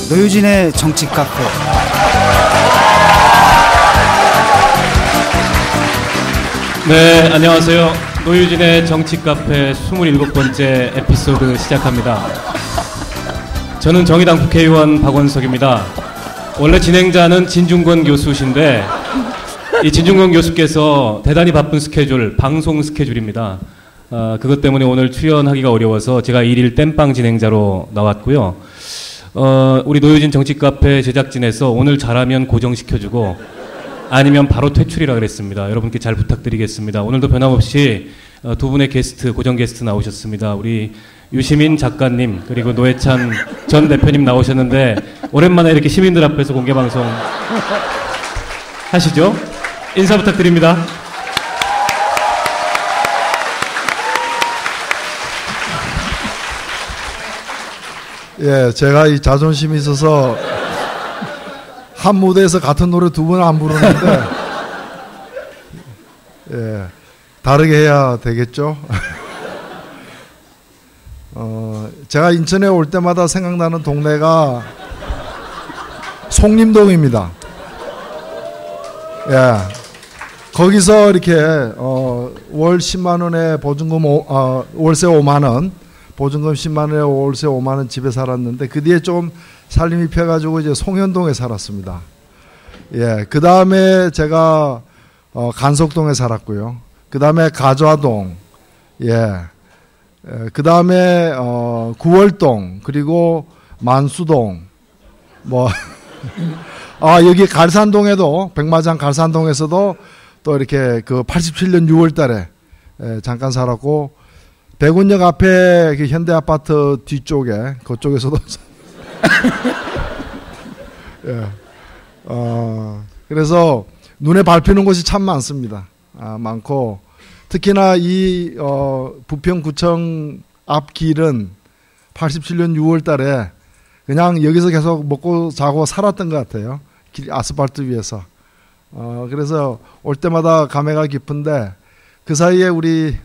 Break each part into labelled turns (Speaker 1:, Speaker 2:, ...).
Speaker 1: 노유진의 정치 카페.
Speaker 2: 네, 안녕하세요. 노유진의 정치 카페 27번째 에피소드 시작합니다. 저는 정의당 국회의원 박원석입니다. 원래 진행자는 진중권 교수신데 이 진중권 교수께서 대단히 바쁜 스케줄, 방송 스케줄입니다. 그것 때문에 오늘 출연하기가 어려워서 제가 일일 땜빵 진행자로 나왔고요. 우리 노유진 정치 카페 제작진에서 오늘 잘하면 고정시켜주고 아니면 바로 퇴출이라 그랬습니다. 여러분께 잘 부탁드리겠습니다. 오늘도 변함없이 두 분의 게스트, 고정 게스트 나오셨습니다. 우리 유시민 작가님 그리고 노회찬 전 대표님 나오셨는데 오랜만에 이렇게 시민들 앞에서 공개방송 하시죠? 인사 부탁드립니다.
Speaker 3: 예, 제가 이 자존심이 있어서 한 무대에서 같은 노래 두 번 안 부르는데 예, 다르게 해야 되겠죠. 제가 인천에 올 때마다 생각나는 동네가 송림동입니다. 예, 거기서 이렇게 월 10만 원에 보증금 월세 5만 원, 보증금 10만 원에 월세 5만 원 집에 살았는데 그 뒤에 좀 살림이 펴가지고 이제 송현동에 살았습니다. 예, 그 다음에 제가 간석동에 살았고요. 그 다음에 가좌동, 예, 그 다음에 구월동, 그리고 만수동, 뭐 여기 갈산동에도 백마장 갈산동에서도 또 이렇게 그 87년 6월달에 잠깐 살았고 대군역 앞에 그 현대아파트 뒤쪽에 그쪽에서도 예, 그래서 눈에 밟히는 곳이 참 많습니다. 많고 특히나 이 부평구청 앞 길은 87년 6월달에 그냥 여기서 계속 먹고 자고 살았던 것 같아요. 아스팔트 위에서. 그래서 올 때마다 감회가 깊은데 그 사이에 우리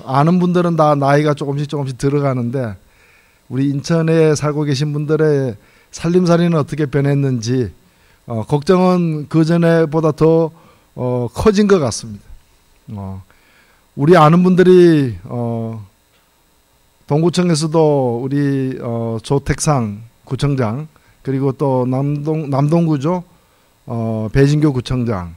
Speaker 3: 아는 분들은 다 나이가 조금씩 들어가는데 우리 인천에 살고 계신 분들의 살림살이는 어떻게 변했는지 걱정은 그전에보다 더 커진 것 같습니다. 우리 아는 분들이 동구청에서도 우리 조택상 구청장 그리고 또 남동구죠. 배진교 구청장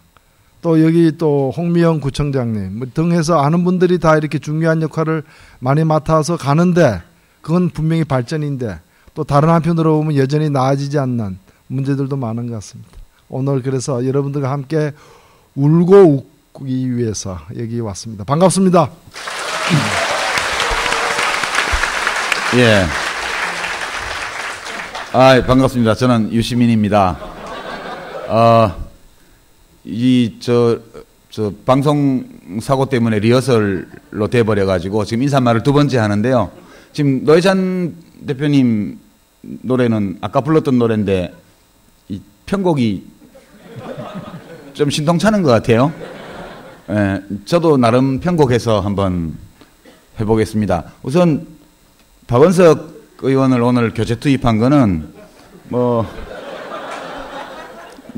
Speaker 3: 또 여기 또 홍미영 구청장님 등 해서 아는 분들이 다 이렇게 중요한 역할을 많이 맡아서 가는데 그건 분명히 발전인데 또 다른 한편으로 보면 여전히 나아지지 않는 문제들도 많은 것 같습니다. 오늘 그래서 여러분들과 함께 울고 웃기 위해서 여기 왔습니다. 반갑습니다.
Speaker 4: 예. 반갑습니다. 저는 유시민입니다. 방송 사고 때문에 리허설로 돼버려가지고 지금 인사말을 두 번째 하는데요. 지금 노회찬 대표님 노래는 아까 불렀던 노래인데 이 편곡이 좀 신통찮은 것 같아요. 예, 저도 나름 편곡해서 한번 해보겠습니다. 우선 박원석 의원을 오늘 교체 투입한 거는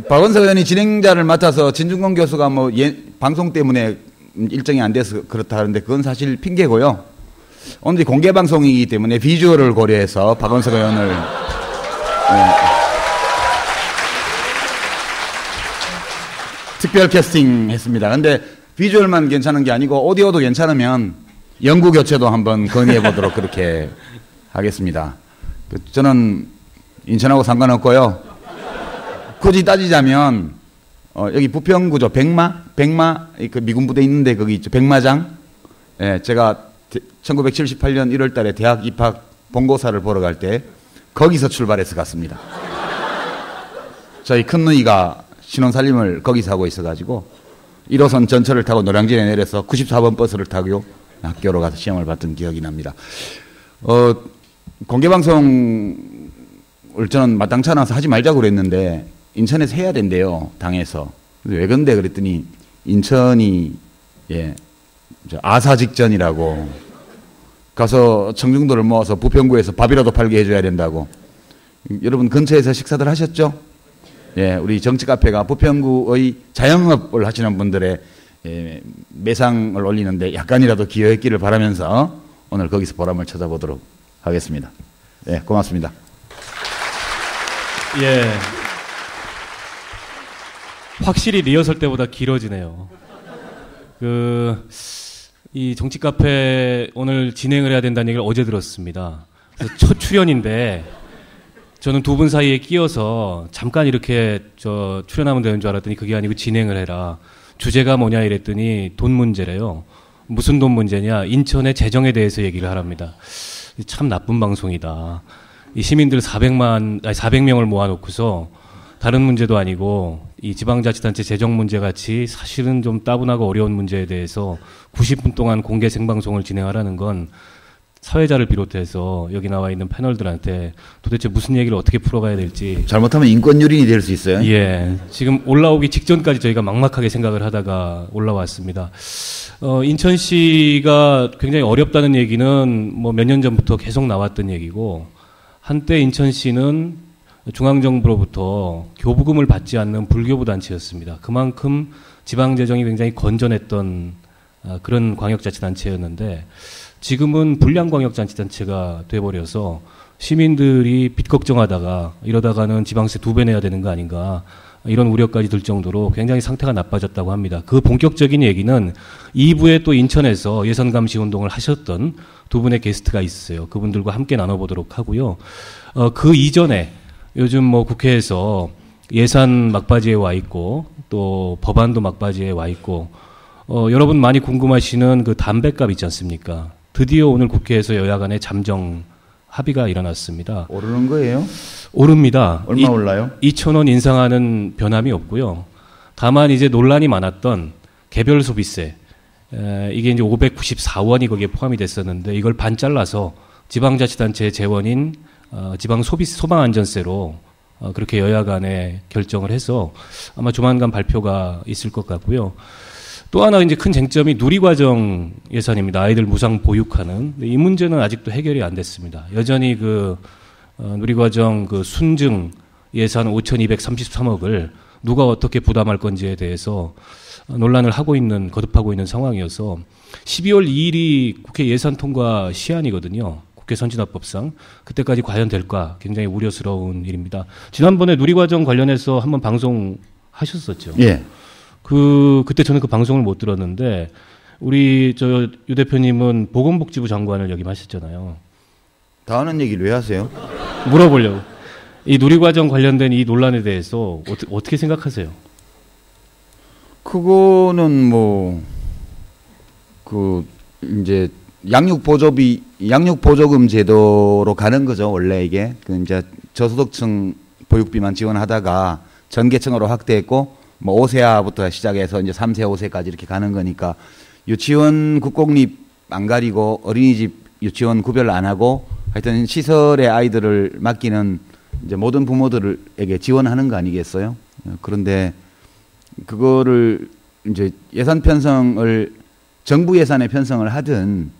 Speaker 4: 박원석 의원이 진행자를 맡아서 진중권 교수가 방송 때문에 일정이 안 돼서 그렇다 하는데 그건 사실 핑계고요. 오늘 공개 방송이기 때문에 비주얼을 고려해서 박원석 의원을 특별 캐스팅 했습니다. 근데 비주얼만 괜찮은 게 아니고 오디오도 괜찮으면 영구 교체도 한번 건의해 보도록 그렇게 하겠습니다. 저는 인천하고 상관없고요. 굳이 따지자면 여기 부평구죠. 백마 그 미군 부대 있는데 거기 있죠. 백마장. 예, 제가 1978년 1월 달에 대학 입학 본고사를 보러 갈 때 거기서 출발해서 갔습니다. 저희 큰 누이가 신혼살림을 거기서 하고 있어가지고 1호선 전철을 타고 노량진에 내려서 94번 버스를 타고 학교로 가서 시험을 봤던 기억이 납니다. 공개방송을 저는 마땅치 않아서 하지 말자고 그랬는데 인천에서 해야 된대요. 당에서. 왜 그런데 그랬더니 인천이 아사 직전이라고 가서 청중들을 모아서 부평구에서 밥이라도 팔게 해줘야 된다고 여러분 근처에서 식사들 하셨죠? 예, 우리 정치 카페가 부평구의 자영업을 하시는 분들의 매상을 올리는데 약간이라도 기여했기를 바라면서 오늘 거기서 보람을 찾아보도록 하겠습니다. 예, 고맙습니다.
Speaker 2: 예. 확실히 리허설 때보다 길어지네요. 이 정치 카페 오늘 진행을 해야 된다는 얘기를 어제 들었습니다. 그래서 첫 출연인데 저는 두 분 사이에 끼어서 잠깐 이렇게 출연하면 되는 줄 알았더니 그게 아니고 진행을 해라. 주제가 뭐냐 이랬더니 돈 문제래요. 무슨 돈 문제냐? 인천의 재정에 대해서 얘기를 하랍니다. 참 나쁜 방송이다. 이 시민들 400명을 모아놓고서 다른 문제도 아니고 이 지방자치단체 재정 문제 같이 사실은 좀 따분하고 어려운 문제에 대해서 90분 동안 공개 생방송을 진행하라는 건 사회자를 비롯해서 여기 나와 있는 패널들한테 도대체 무슨 얘기를 어떻게 풀어가야 될지.
Speaker 4: 잘못하면 인권 유린이 될 수 있어요.
Speaker 2: 예. 지금 올라오기 직전까지 저희가 막막하게 생각을 하다가 올라왔습니다. 인천시가 굉장히 어렵다는 얘기는 뭐 몇 년 전부터 계속 나왔던 얘기고, 한때 인천시는 중앙정부로부터 교부금을 받지 않는 불교부 단체였습니다. 그만큼 지방재정이 굉장히 건전했던 그런 광역자치단체였는데, 지금은 불량광역자치단체가 돼버려서 시민들이 빚 걱정하다가 이러다가는 지방세 2배 내야 되는 거 아닌가, 이런 우려까지 들 정도로 굉장히 상태가 나빠졌다고 합니다. 그 본격적인 얘기는 2부에 또 인천에서 예산감시 운동을 하셨던 두 분의 게스트가 있어요. 그분들과 함께 나눠보도록 하고요. 그 이전에 요즘 뭐 국회에서 예산 막바지에 와 있고 또 법안도 막바지에 와 있고, 여러분 많이 궁금하시는 그 담뱃값 있지 않습니까? 드디어 오늘 국회에서 여야 간의 잠정 합의가 일어났습니다.
Speaker 4: 오르는 거예요?
Speaker 2: 오릅니다.
Speaker 4: 얼마 올라요?
Speaker 2: 2,000원 인상하는 변함이 없고요. 다만 이제 논란이 많았던 개별 소비세, 이게 이제 594원이 거기에 포함이 됐었는데 이걸 반 잘라서 지방자치단체의 재원인 지방 소방안전세로 그렇게 여야 간에 결정을 해서 아마 조만간 발표가 있을 것 같고요. 또 하나 이제 큰 쟁점이 누리과정 예산입니다. 아이들 무상 보육하는. 이 문제는 아직도 해결이 안 됐습니다. 여전히 누리과정 순증 예산 5,233억을 누가 어떻게 부담할 건지에 대해서 논란을 거듭하고 있는 상황이어서 12월 2일이 국회 예산 통과 시한이거든요. 국회 선진화법상. 그때까지 과연 될까 굉장히 우려스러운 일입니다. 지난번에 누리과정 관련해서 한번 방송하셨었죠.
Speaker 4: 예.
Speaker 2: 그때 저는 그 방송을 못 들었는데, 우리 유 대표님은 보건복지부 장관을 역임하셨잖아요.
Speaker 4: 다 하는 얘기를 왜 하세요?
Speaker 2: 물어보려고. 이 누리과정 관련된 이 논란에 대해서 어떻게 생각하세요?
Speaker 4: 그거는 이제 양육보조금 제도로 가는 거죠. 원래 이게 이제 저소득층 보육비만 지원하다가 전계층으로 확대했고, 5세부터 시작해서 이제 3세, 5세까지 이렇게 가는 거니까 유치원 국공립 안 가리고 어린이집 유치원 구별 안 하고 하여튼 시설에 아이들을 맡기는 이제 모든 부모들에게 지원하는 거 아니겠어요? 그런데 그거를 이제 예산 편성을 정부 예산에 편성을 하든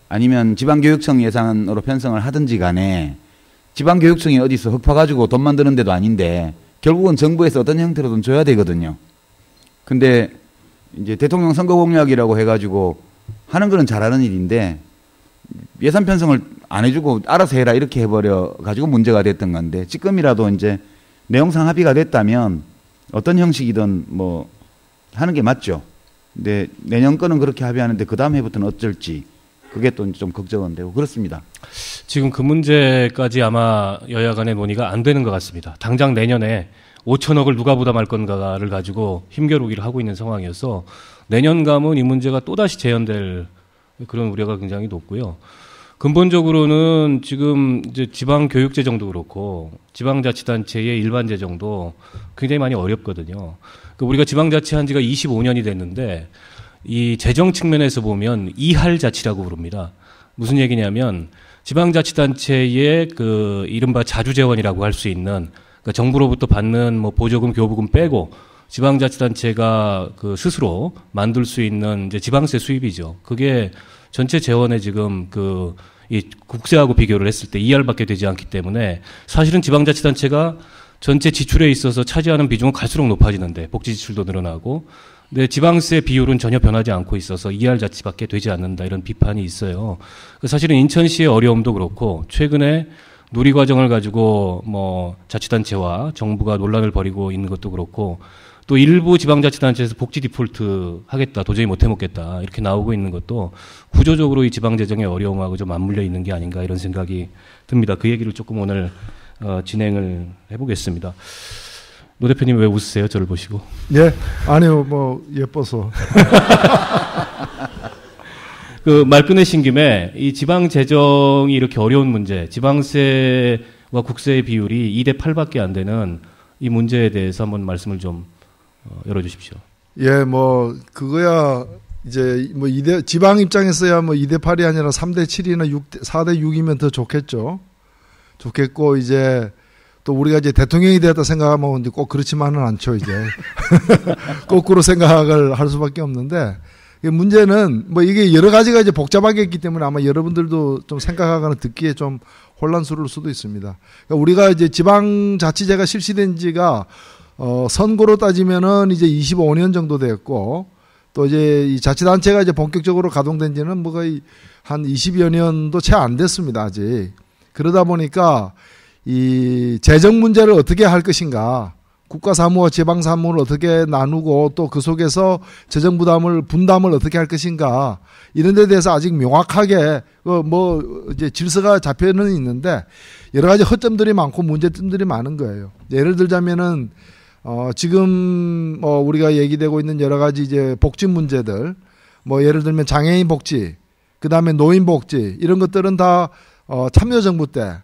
Speaker 4: 아니면 지방교육청 예산으로 편성을 하든지 간에 지방교육청이 어디서 흑파 가지고 돈 만드는 데도 아닌데 결국은 정부에서 어떤 형태로든 줘야 되거든요. 근데 이제 대통령 선거 공약이라고 해가지고 하는 거는 잘하는 일인데 예산 편성을 안 해주고 알아서 해라 이렇게 해버려 가지고 문제가 됐던 건데, 지금이라도 이제 내용상 합의가 됐다면 어떤 형식이든 하는 게 맞죠. 근데 내년 거는 그렇게 합의하는데 그 다음 해부터는 어쩔지 그게 또 좀 걱정은 되고 그렇습니다.
Speaker 2: 지금 그 문제까지 아마 여야 간의 논의가 안 되는 것 같습니다. 당장 내년에 5천억을 누가 부담할 건가를 가지고 힘겨루기를 하고 있는 상황이어서 내년 가면 이 문제가 또다시 재현될 그런 우려가 굉장히 높고요. 근본적으로는 지금 이제 지방교육재정도 그렇고 지방자치단체의 일반 재정도 굉장히 많이 어렵거든요. 우리가 지방자치한 지가 25년이 됐는데 이 재정 측면에서 보면 이할자치라고 부릅니다. 무슨 얘기냐면 지방자치단체의 이른바 자주재원이라고 할 수 있는, 그러니까 정부로부터 받는 보조금, 교부금 빼고 지방자치단체가 스스로 만들 수 있는 이제 지방세 수입이죠. 그게 전체 재원의 지금 이 국세하고 비교를 했을 때 2할밖에 되지 않기 때문에 사실은 지방자치단체가 전체 지출에 있어서 차지하는 비중은 갈수록 높아지는데 복지 지출도 늘어나고 근데 지방세 비율은 전혀 변하지 않고 있어서 2할 자치밖에 되지 않는다 이런 비판이 있어요. 사실은 인천시의 어려움도 그렇고 최근에 누리과정을 가지고 뭐 자치단체와 정부가 논란을 벌이고 있는 것도 그렇고 또 일부 지방자치단체에서 복지 디폴트 하겠다 도저히 못 해먹겠다 이렇게 나오고 있는 것도 구조적으로 이 지방재정의 어려움하고 좀 맞물려 있는 게 아닌가 이런 생각이 듭니다. 그 얘기를 조금 오늘 진행을 해보겠습니다. 노 대표님 왜 웃으세요? 저를 보시고.
Speaker 3: 예, 아니요, 뭐 예뻐서.
Speaker 2: 그 말 꺼내신 김에 이 지방 재정이 이렇게 어려운 문제, 지방세와 국세의 비율이 2대 8밖에 안 되는 이 문제에 대해서 한번 말씀을 좀 열어주십시오.
Speaker 3: 예, 뭐 그거야 이제 뭐 지방 입장에서야 뭐 2대 8이 아니라 3대 7이나 4대 6이면 더 좋겠죠. 좋겠고 이제 또 우리가 이제 대통령이 되었다 생각하면 이제 꼭 그렇지만은 않죠 이제 거꾸로 생각을 할 수밖에 없는데 문제는 뭐 이게 여러 가지가 이제 복잡하게 있기 때문에 아마 여러분들도 좀 생각하거나 듣기에 좀 혼란스러울 수도 있습니다. 그러니까 우리가 이제 지방자치제가 실시된 지가 선거로 따지면은 이제 25년 정도 되었고 또 이제 이 자치단체가 이제 본격적으로 가동된 지는 뭐 거의 한 20여 년도 채 안 됐습니다 아직. 그러다 보니까 이 재정 문제를 어떻게 할 것인가, 국가 사무와 지방 사무를 어떻게 나누고 또 그 속에서 재정 분담을 어떻게 할 것인가 이런 데 대해서 아직 명확하게 뭐 이제 질서가 잡혀는 있는데 여러 가지 허점들이 많고 문제점들이 많은 거예요. 예를 들자면은 지금 뭐 우리가 얘기되고 있는 여러 가지 이제 복지 문제들 뭐 예를 들면 장애인 복지, 그다음에 노인 복지 이런 것들은 다 참여정부 때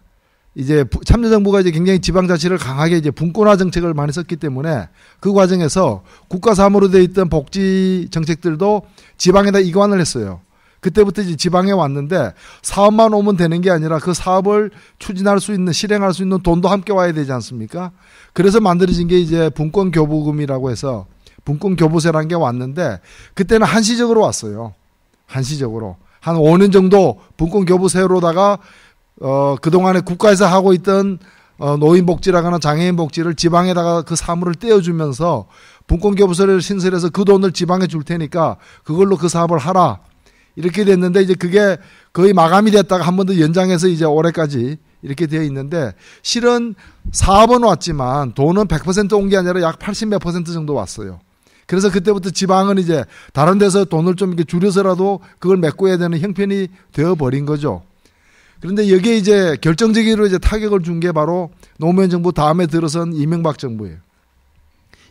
Speaker 3: 이제 참여정부가 이제 굉장히 지방자치를 강하게 이제 분권화 정책을 많이 썼기 때문에 그 과정에서 국가 사무로 되어 있던 복지 정책들도 지방에다 이관을 했어요. 그때부터 이제 지방에 왔는데 사업만 오면 되는 게 아니라 그 사업을 추진할 수 있는, 실행할 수 있는 돈도 함께 와야 되지 않습니까? 그래서 만들어진 게 이제 분권교부금이라고 해서 분권교부세라는 게 왔는데 그때는 한시적으로 왔어요. 한시적으로. 한 5년 정도 분권교부세로다가 그동안에 국가에서 하고 있던 노인복지라거나 장애인복지를 지방에다가 그 사무를 떼어주면서 분권교부세를 신설해서 그 돈을 지방에 줄 테니까 그걸로 그 사업을 하라. 이렇게 됐는데 이제 그게 거의 마감이 됐다가 한 번 더 연장해서 이제 올해까지 이렇게 되어 있는데 실은 사업은 왔지만 돈은 100% 온 게 아니라 약 80몇 % 정도 왔어요. 그래서 그때부터 지방은 이제 다른 데서 돈을 좀 이렇게 줄여서라도 그걸 메꿔야 되는 형편이 되어버린 거죠. 그런데 여기에 이제 결정적으로 이제 타격을 준 게 바로 노무현 정부 다음에 들어선 이명박 정부예요.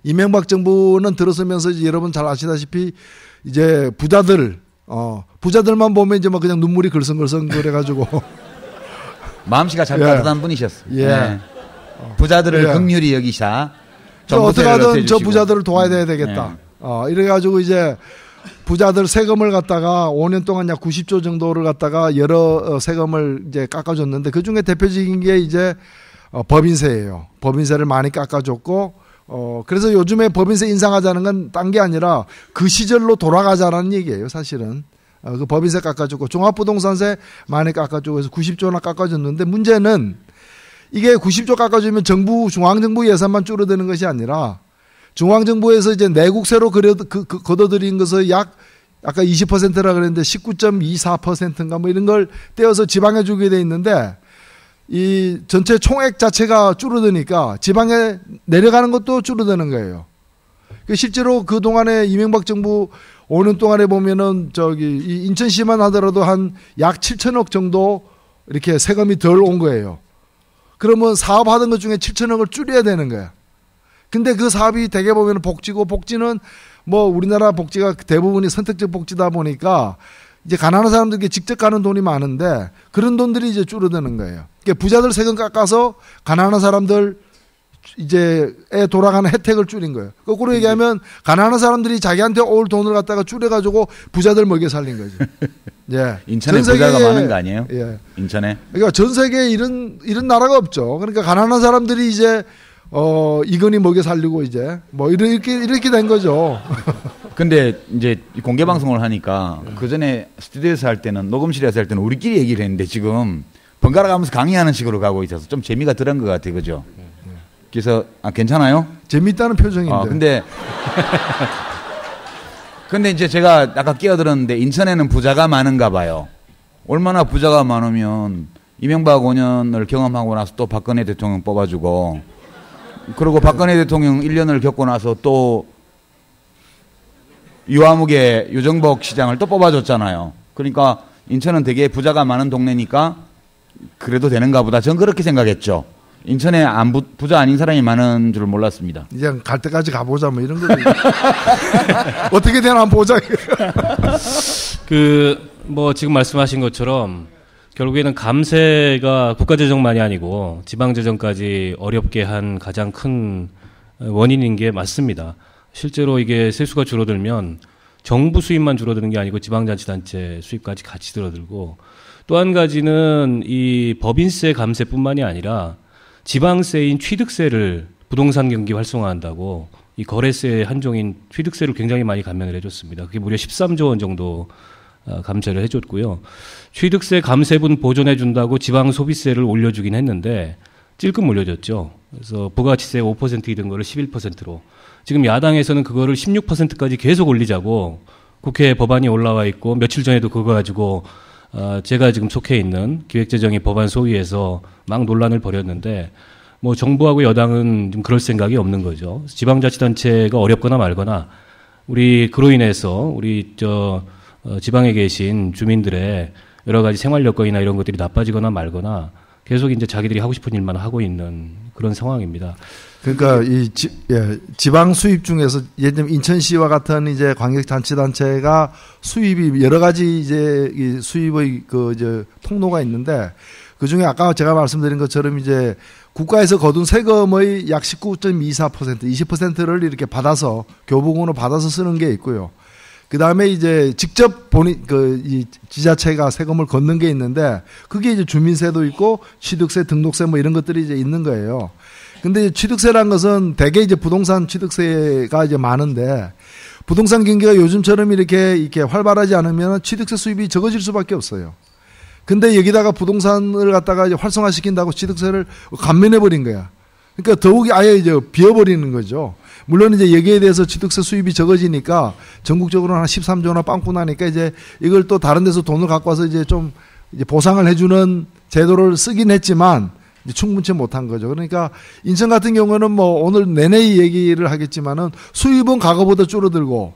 Speaker 3: 이명박 정부는 들어서면서 이제 여러분 잘 아시다시피 이제 부자들만 보면 이제 막 그냥 눈물이 글썽글썽 그래가지고
Speaker 4: 마음씨가 잘 따뜻한 분이셨어요.
Speaker 3: 예.
Speaker 4: 네. 부자들을 극률히 여기사
Speaker 3: 어떻게 하든 저 부자들을 도와야 되겠다. 이래가지고 이제 부자들 세금을 갖다가 5년 동안 약 90조 정도를 갖다가 여러 세금을 이제 깎아줬는데 그 중에 대표적인 게 이제 법인세예요. 법인세를 많이 깎아줬고 그래서 요즘에 법인세 인상하자는 건 딴 게 아니라 그 시절로 돌아가자라는 얘기예요, 사실은. 그 법인세 깎아줬고 종합부동산세 많이 깎아주고 해서 90조나 깎아줬는데 문제는 이게 90조 깎아주면 중앙정부 예산만 줄어드는 것이 아니라 중앙정부에서 이제 내국세로 걷어들인 것을 아까 20%라 그랬는데 19.24%인가 뭐 이런 걸 떼어서 지방에 주게 돼 있는데 이 전체 총액 자체가 줄어드니까 지방에 내려가는 것도 줄어드는 거예요. 실제로 그 동안에 이명박 정부 5년 동안에 보면은 이 인천시만 하더라도 한 약 7천억 정도 이렇게 세금이 덜 온 거예요. 그러면 사업하던 것 중에 7천억을 줄여야 되는 거야. 근데 그 사업이 대개 보면 복지고 복지는 뭐 우리나라 복지가 대부분이 선택적 복지다 보니까 이제 가난한 사람들에게 직접 가는 돈이 많은데 그런 돈들이 이제 줄어드는 거예요. 그러니까 부자들 세금 깎아서 가난한 사람들 이제에 돌아가는 혜택을 줄인 거예요. 거꾸로 얘기하면 가난한 사람들이 자기한테 올 돈을 갖다가 줄여가지고 부자들 먹여 살린 거죠. 예.
Speaker 4: 인천에 부자가 많은 거 아니에요?
Speaker 3: 예.
Speaker 4: 인천에.
Speaker 3: 그러니까 전 세계에 이런 나라가 없죠. 그러니까 가난한 사람들이 이제 이건희 먹여 살리고 이제 뭐 이렇게 된 거죠.
Speaker 4: 근데 이제 공개 방송을 하니까 그 전에 스튜디오에서 할 때는 녹음실에서 할 때는 우리끼리 얘기를 했는데 지금 번갈아 가면서 강의하는 식으로 가고 있어서 좀 재미가 덜한 것 같아요, 그죠? 그래서 괜찮아요?
Speaker 3: 재밌다는 표정인데.
Speaker 4: 근데 이제 제가 아까 끼어들었는데 인천에는 부자가 많은가 봐요. 얼마나 부자가 많으면 이명박 5년을 경험하고 나서 또 박근혜 대통령 뽑아주고, 그리고 박근혜 대통령 1년을 겪고 나서 또 유아무개 유정복 시장을 또 뽑아줬잖아요. 그러니까 인천은 되게 부자가 많은 동네니까 그래도 되는가 보다. 전 그렇게 생각했죠. 인천에 부자 아닌 사람이 많은 줄 몰랐습니다.
Speaker 3: 이제 갈 때까지 가보자 뭐 이런 거. 어떻게 되나 한번 보자.
Speaker 2: 뭐 지금 말씀하신 것처럼 결국에는 감세가 국가재정만이 아니고 지방재정까지 어렵게 한 가장 큰 원인인 게 맞습니다. 실제로 이게 세수가 줄어들면 정부 수입만 줄어드는 게 아니고 지방자치단체 수입까지 같이 줄어들고, 또 한 가지는 이 법인세 감세뿐만이 아니라 지방세인 취득세를 부동산 경기 활성화한다고 이 거래세의 한 종인 취득세를 굉장히 많이 감면을 해줬습니다. 그게 무려 13조 원 정도 감세를 해줬고요. 취득세 감세분 보존해준다고 지방 소비세를 올려주긴 했는데 찔끔 올려줬죠. 그래서 부가치세 5%이던 거를 11%로. 지금 야당에서는 그거를 16%까지 계속 올리자고 국회에 법안이 올라와 있고, 며칠 전에도 그거 가지고 제가 지금 속해 있는 기획재정위 법안 소위에서 막 논란을 벌였는데, 뭐 정부하고 여당은 좀 그럴 생각이 없는 거죠. 지방자치단체가 어렵거나 말거나, 그로 인해서 우리 지방에 계신 주민들의 여러 가지 생활 여건이나 이런 것들이 나빠지거나 말거나 계속 이제 자기들이 하고 싶은 일만 하고 있는 그런 상황입니다.
Speaker 3: 그러니까 이 지방 수입 중에서 예를 들면 인천시와 같은 이제 광역자치단체가 수입이 여러 가지 이제 이 수입의 통로가 있는데, 그 중에 아까 제가 말씀드린 것처럼 이제 국가에서 거둔 세금의 약 19.24%, 20%를 이렇게 받아서 교부금으로 받아서 쓰는 게 있고요. 그 다음에 이제 직접 이 지자체가 세금을 걷는 게 있는데, 그게 이제 주민세도 있고 취득세, 등록세 뭐 이런 것들이 이제 있는 거예요. 근데 취득세란 것은 대개 이제 부동산 취득세가 이제 많은데, 부동산 경기가 요즘처럼 이렇게 활발하지 않으면 취득세 수입이 적어질 수밖에 없어요. 근데 여기다가 부동산을 갖다가 이제 활성화시킨다고 취득세를 감면해버린 거야. 그러니까 더욱이 아예 이제 비어버리는 거죠. 물론 이제 여기에 대해서 취득세 수입이 적어지니까 전국적으로 한 13조나 빵꾸 나니까 이제 이걸 또 다른 데서 돈을 갖고 와서 이제 좀 이제 보상을 해주는 제도를 쓰긴 했지만 이제 충분치 못한 거죠. 그러니까 인천 같은 경우는 뭐 오늘 내내 얘기를 하겠지만은 수입은 과거보다 줄어들고,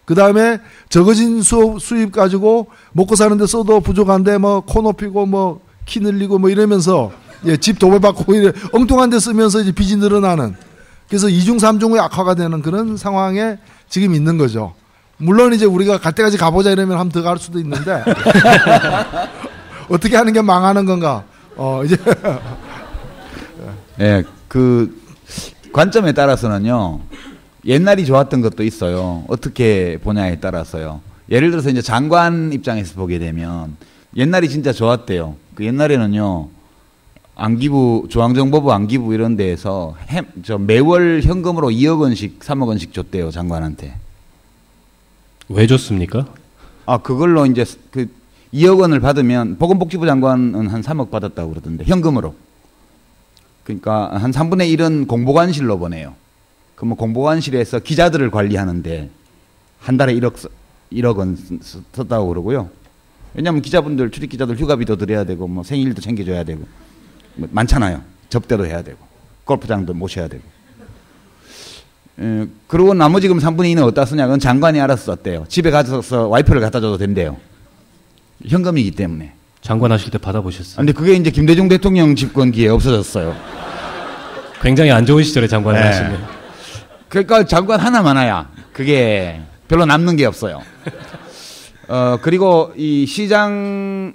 Speaker 3: 그 다음에 적어진 수입 가지고 먹고 사는데 써도 부족한데 뭐 코 높이고 뭐 키 늘리고 뭐 이러면서 집 도배받고 엉뚱한 데 쓰면서 이제 빚이 늘어나는, 그래서 이중 삼중의 악화가 되는 그런 상황에 지금 있는 거죠. 물론 이제 우리가 갈 때까지 가보자 이러면 한번 더 갈 수도 있는데 어떻게 하는 게 망하는 건가? 이제
Speaker 4: 네, 그 관점에 따라서는요, 옛날이 좋았던 것도 있어요. 어떻게 보냐에 따라서요. 예를 들어서 이제 장관 입장에서 보게 되면 옛날이 진짜 좋았대요. 그 옛날에는요, 안기부, 중앙정보부 안기부 이런 데에서 매월 현금으로 2억 원씩, 3억 원씩 줬대요, 장관한테.
Speaker 2: 왜 줬습니까?
Speaker 4: 그걸로 이제 2억 원을 받으면, 보건복지부 장관은 한 3억 받았다고 그러던데, 현금으로. 그러니까 한 3분의 1은 공보관실로 보내요. 그럼 공보관실에서 기자들을 관리하는데 한 달에 1억 원 썼다고 그러고요. 왜냐하면 기자분들, 출입기자들 휴가비도 드려야 되고, 뭐 생일도 챙겨줘야 되고, 뭐 많잖아요. 접대도 해야 되고, 골프장도 모셔야 되고. 그리고 나머지 그럼 3분의 2는 어디다 쓰냐? 그건 장관이 알아서 썼대요. 집에 가서 와이프를 갖다 줘도 된대요. 현금이기 때문에.
Speaker 2: 장관 하실 때 받아보셨어요?
Speaker 4: 근데 그게 이제 김대중 대통령 집권기에 없어졌어요.
Speaker 2: 굉장히 안 좋은 시절에 장관을 하시네요.
Speaker 4: 그러니까 장관 하나 많아야 그게 별로 남는 게 없어요. 그리고 이 시장,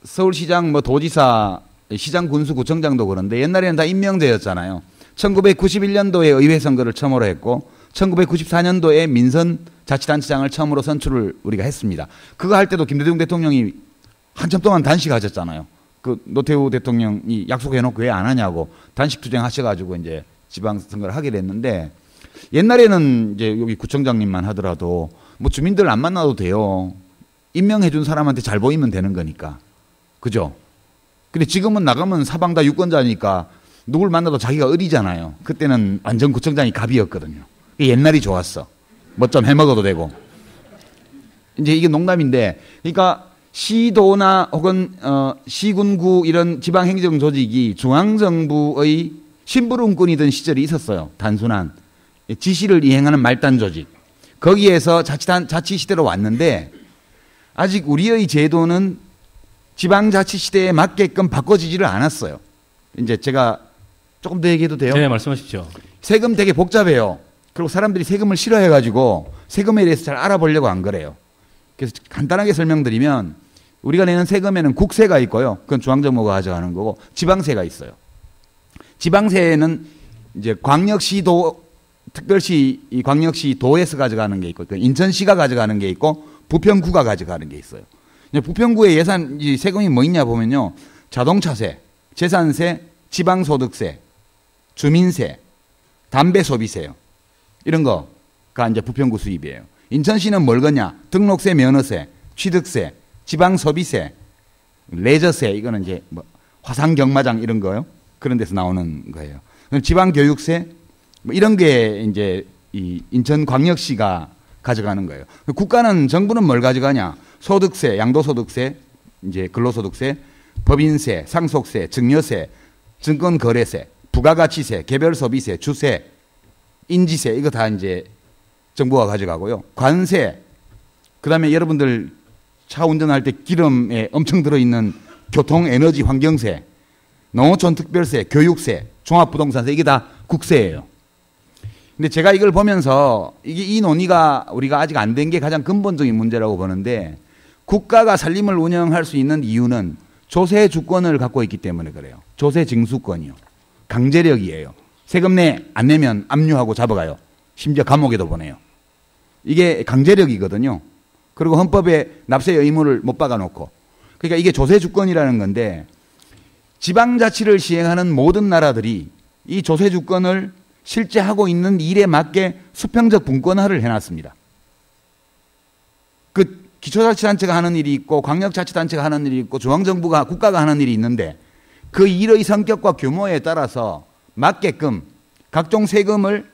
Speaker 4: 서울시장, 뭐 도지사, 시장 군수 구청장도 그런데 옛날에는 다 임명제였잖아요. 1991년도에 의회 선거를 처음으로 했고 1994년도에 민선 자치단체장을 처음으로 선출을 우리가 했습니다. 그거 할 때도 김대중 대통령이 한참 동안 단식하셨잖아요. 그 노태우 대통령이 약속해놓고 왜 안 하냐고 단식 투쟁하셔가지고 이제 지방선거를 하게 됐는데, 옛날에는 이제 여기 구청장님만 하더라도 뭐 주민들 안 만나도 돼요. 임명해준 사람한테 잘 보이면 되는 거니까. 그죠? 근데 지금은 나가면 사방 다 유권자니까 누굴 만나도 자기가 을이잖아요. 그때는 완전 구청장이 갑이었거든요. 옛날이 좋았어. 뭐 좀 해먹어도 되고. 이제 이게 농담인데, 그러니까 시도나 혹은 시군구 이런 지방행정 조직이 중앙정부의 심부름꾼이던 시절이 있었어요. 단순한 지시를 이행하는 말단 조직. 거기에서 자치시대로 왔는데 아직 우리의 제도는 지방자치시대에 맞게끔 바꿔지지를 않았어요. 이제 제가 조금 더 얘기해도 돼요?
Speaker 2: 네, 말씀하십시오.
Speaker 4: 세금 되게 복잡해요. 그리고 사람들이 세금을 싫어해가지고 세금에 대해서 잘 알아보려고 안 그래요. 그래서 간단하게 설명드리면 우리가 내는 세금에는 국세가 있고요. 그건 중앙정부가 가져가는 거고 지방세가 있어요. 지방세는 이제 광역시도, 특별시, 이 광역시도에서 가져가는 게 있고 인천시가 가져가는 게 있고 부평구가 가져가는 게 있어요. 부평구의 예산, 이 세금이 뭐 있냐 보면요. 자동차세, 재산세, 지방소득세, 주민세, 담배소비세요. 이런 거가 이제 부평구 수입이에요. 인천시는 뭘 거냐? 등록세, 면허세, 취득세, 지방소비세, 레저세, 이거는 이제 뭐 화상경마장 이런 거요. 그런 데서 나오는 거예요. 지방교육세, 뭐 이런 게 이제 이 인천광역시가 가져가는 거예요. 국가는, 정부는 뭘 가져가냐? 소득세, 양도소득세, 이제 근로소득세, 법인세, 상속세, 증여세, 증권거래세, 부가가치세, 개별소비세, 주세, 인지세, 이거 다 이제 정부가 가져가고요. 관세, 그 다음에 여러분들 차 운전할 때 기름에 엄청 들어있는 교통, 에너지, 환경세, 농어촌 특별세, 교육세, 종합부동산세, 이게 다 국세예요. 근데 제가 이걸 보면서 이 논의가 우리가 아직 안 된 게 가장 근본적인 문제라고 보는데, 국가가 살림을 운영할 수 있는 이유는 조세 주권을 갖고 있기 때문에 그래요. 조세 징수권이요. 강제력이에요. 세금 안 내면 압류하고 잡아가요. 심지어 감옥에도 보내요. 이게 강제력이거든요. 그리고 헌법에 납세 의무를 못 박아놓고. 그러니까 이게 조세 주권이라는 건데, 지방자치를 시행하는 모든 나라들이 이 조세 주권을 실제 하고 있는 일에 맞게 수평적 분권화를 해놨습니다. 그 기초자치단체가 하는 일이 있고 광역자치단체가 하는 일이 있고 중앙정부가, 국가가 하는 일이 있는데 그 일의 성격과 규모에 따라서 맞게끔 각종 세금을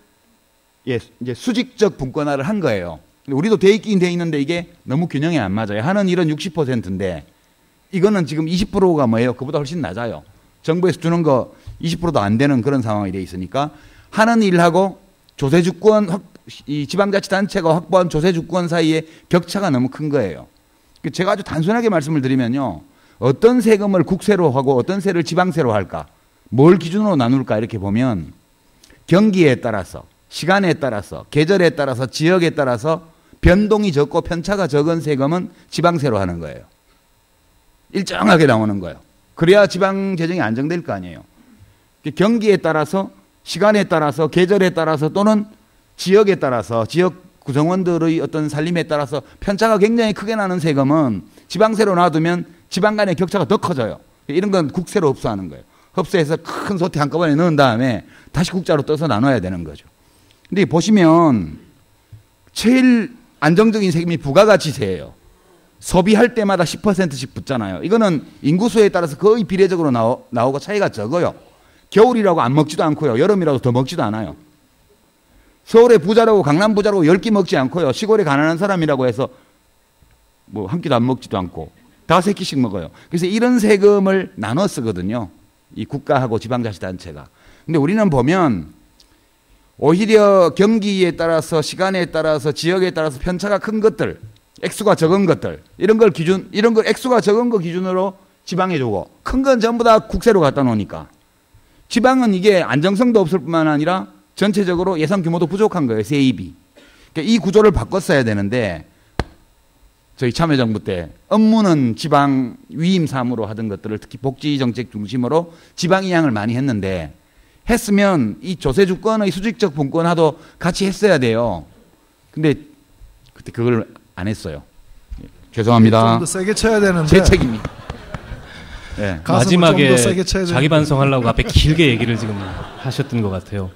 Speaker 4: 이제 수직적 분권화를 한 거예요. 우리도 돼 있긴 돼 있는데 이게 너무 균형이 안 맞아요. 하는 일은 60%인데 이거는 지금 20%가 뭐예요? 그보다 훨씬 낮아요. 정부에서 주는 거 20%도 안 되는 그런 상황이 돼 있으니까 하는 일하고 조세주권, 이 지방자치단체가 확보한 조세주권 사이에 격차가 너무 큰 거예요. 제가 아주 단순하게 말씀을 드리면요. 어떤 세금을 국세로 하고 어떤 세를 지방세로 할까? 뭘 기준으로 나눌까? 이렇게 보면 경기에 따라서, 시간에 따라서, 계절에 따라서, 지역에 따라서 변동이 적고 편차가 적은 세금은 지방세로 하는 거예요. 일정하게 나오는 거예요. 그래야 지방 재정이 안정될 거 아니에요. 경기에 따라서, 시간에 따라서, 계절에 따라서 또는 지역에 따라서, 지역 구성원들의 어떤 살림에 따라서 편차가 굉장히 크게 나는 세금은 지방세로 놔두면 지방 간의 격차가 더 커져요. 이런 건 국세로 흡수하는 거예요. 흡수해서 큰 소태 한꺼번에 넣은 다음에 다시 국자로 떠서 나눠야 되는 거죠. 근데 보시면 제일 안정적인 세금이 부가가치세예요. 소비할 때마다 10%씩 붙잖아요. 이거는 인구수에 따라서 거의 비례적으로 나오고 차이가 적어요. 겨울이라고 안 먹지도 않고요. 여름이라도 더 먹지도 않아요. 서울의 부자라고 강남 부자라고 10끼 먹지 않고요. 시골에 가난한 사람이라고 해서 뭐 한 끼도 안 먹지도 않고 5-3끼씩 먹어요. 그래서 이런 세금을 나눠 쓰거든요. 이 국가하고 지방자치단체가. 근데 우리는 보면 오히려 경기에 따라서, 시간에 따라서, 지역에 따라서 편차가 큰 것들, 액수가 적은 것들, 이런 걸 액수가 적은 거 기준으로 지방에 주고 큰 건 전부 다 국세로 갖다 놓으니까 지방은 이게 안정성도 없을 뿐만 아니라 전체적으로 예산 규모도 부족한 거예요. 세입이. 그러니까 이 구조를 바꿨어야 되는데 저희 참여정부 때 업무는 지방 위임 사무로 하던 것들을 특히 복지정책 중심으로 지방 이양을 많이 했는데 했으면 이 조세주권의 수직적 분권화도 같이 했어야 돼요. 근데 그때 그걸 안 했어요. 죄송합니다.
Speaker 3: 좀 더 세게 쳐야 되는데.
Speaker 4: 제 책임입니다. 네.
Speaker 2: 마지막에 자기 반성하려고 앞에 길게 얘기를 지금 하셨던 것 같아요.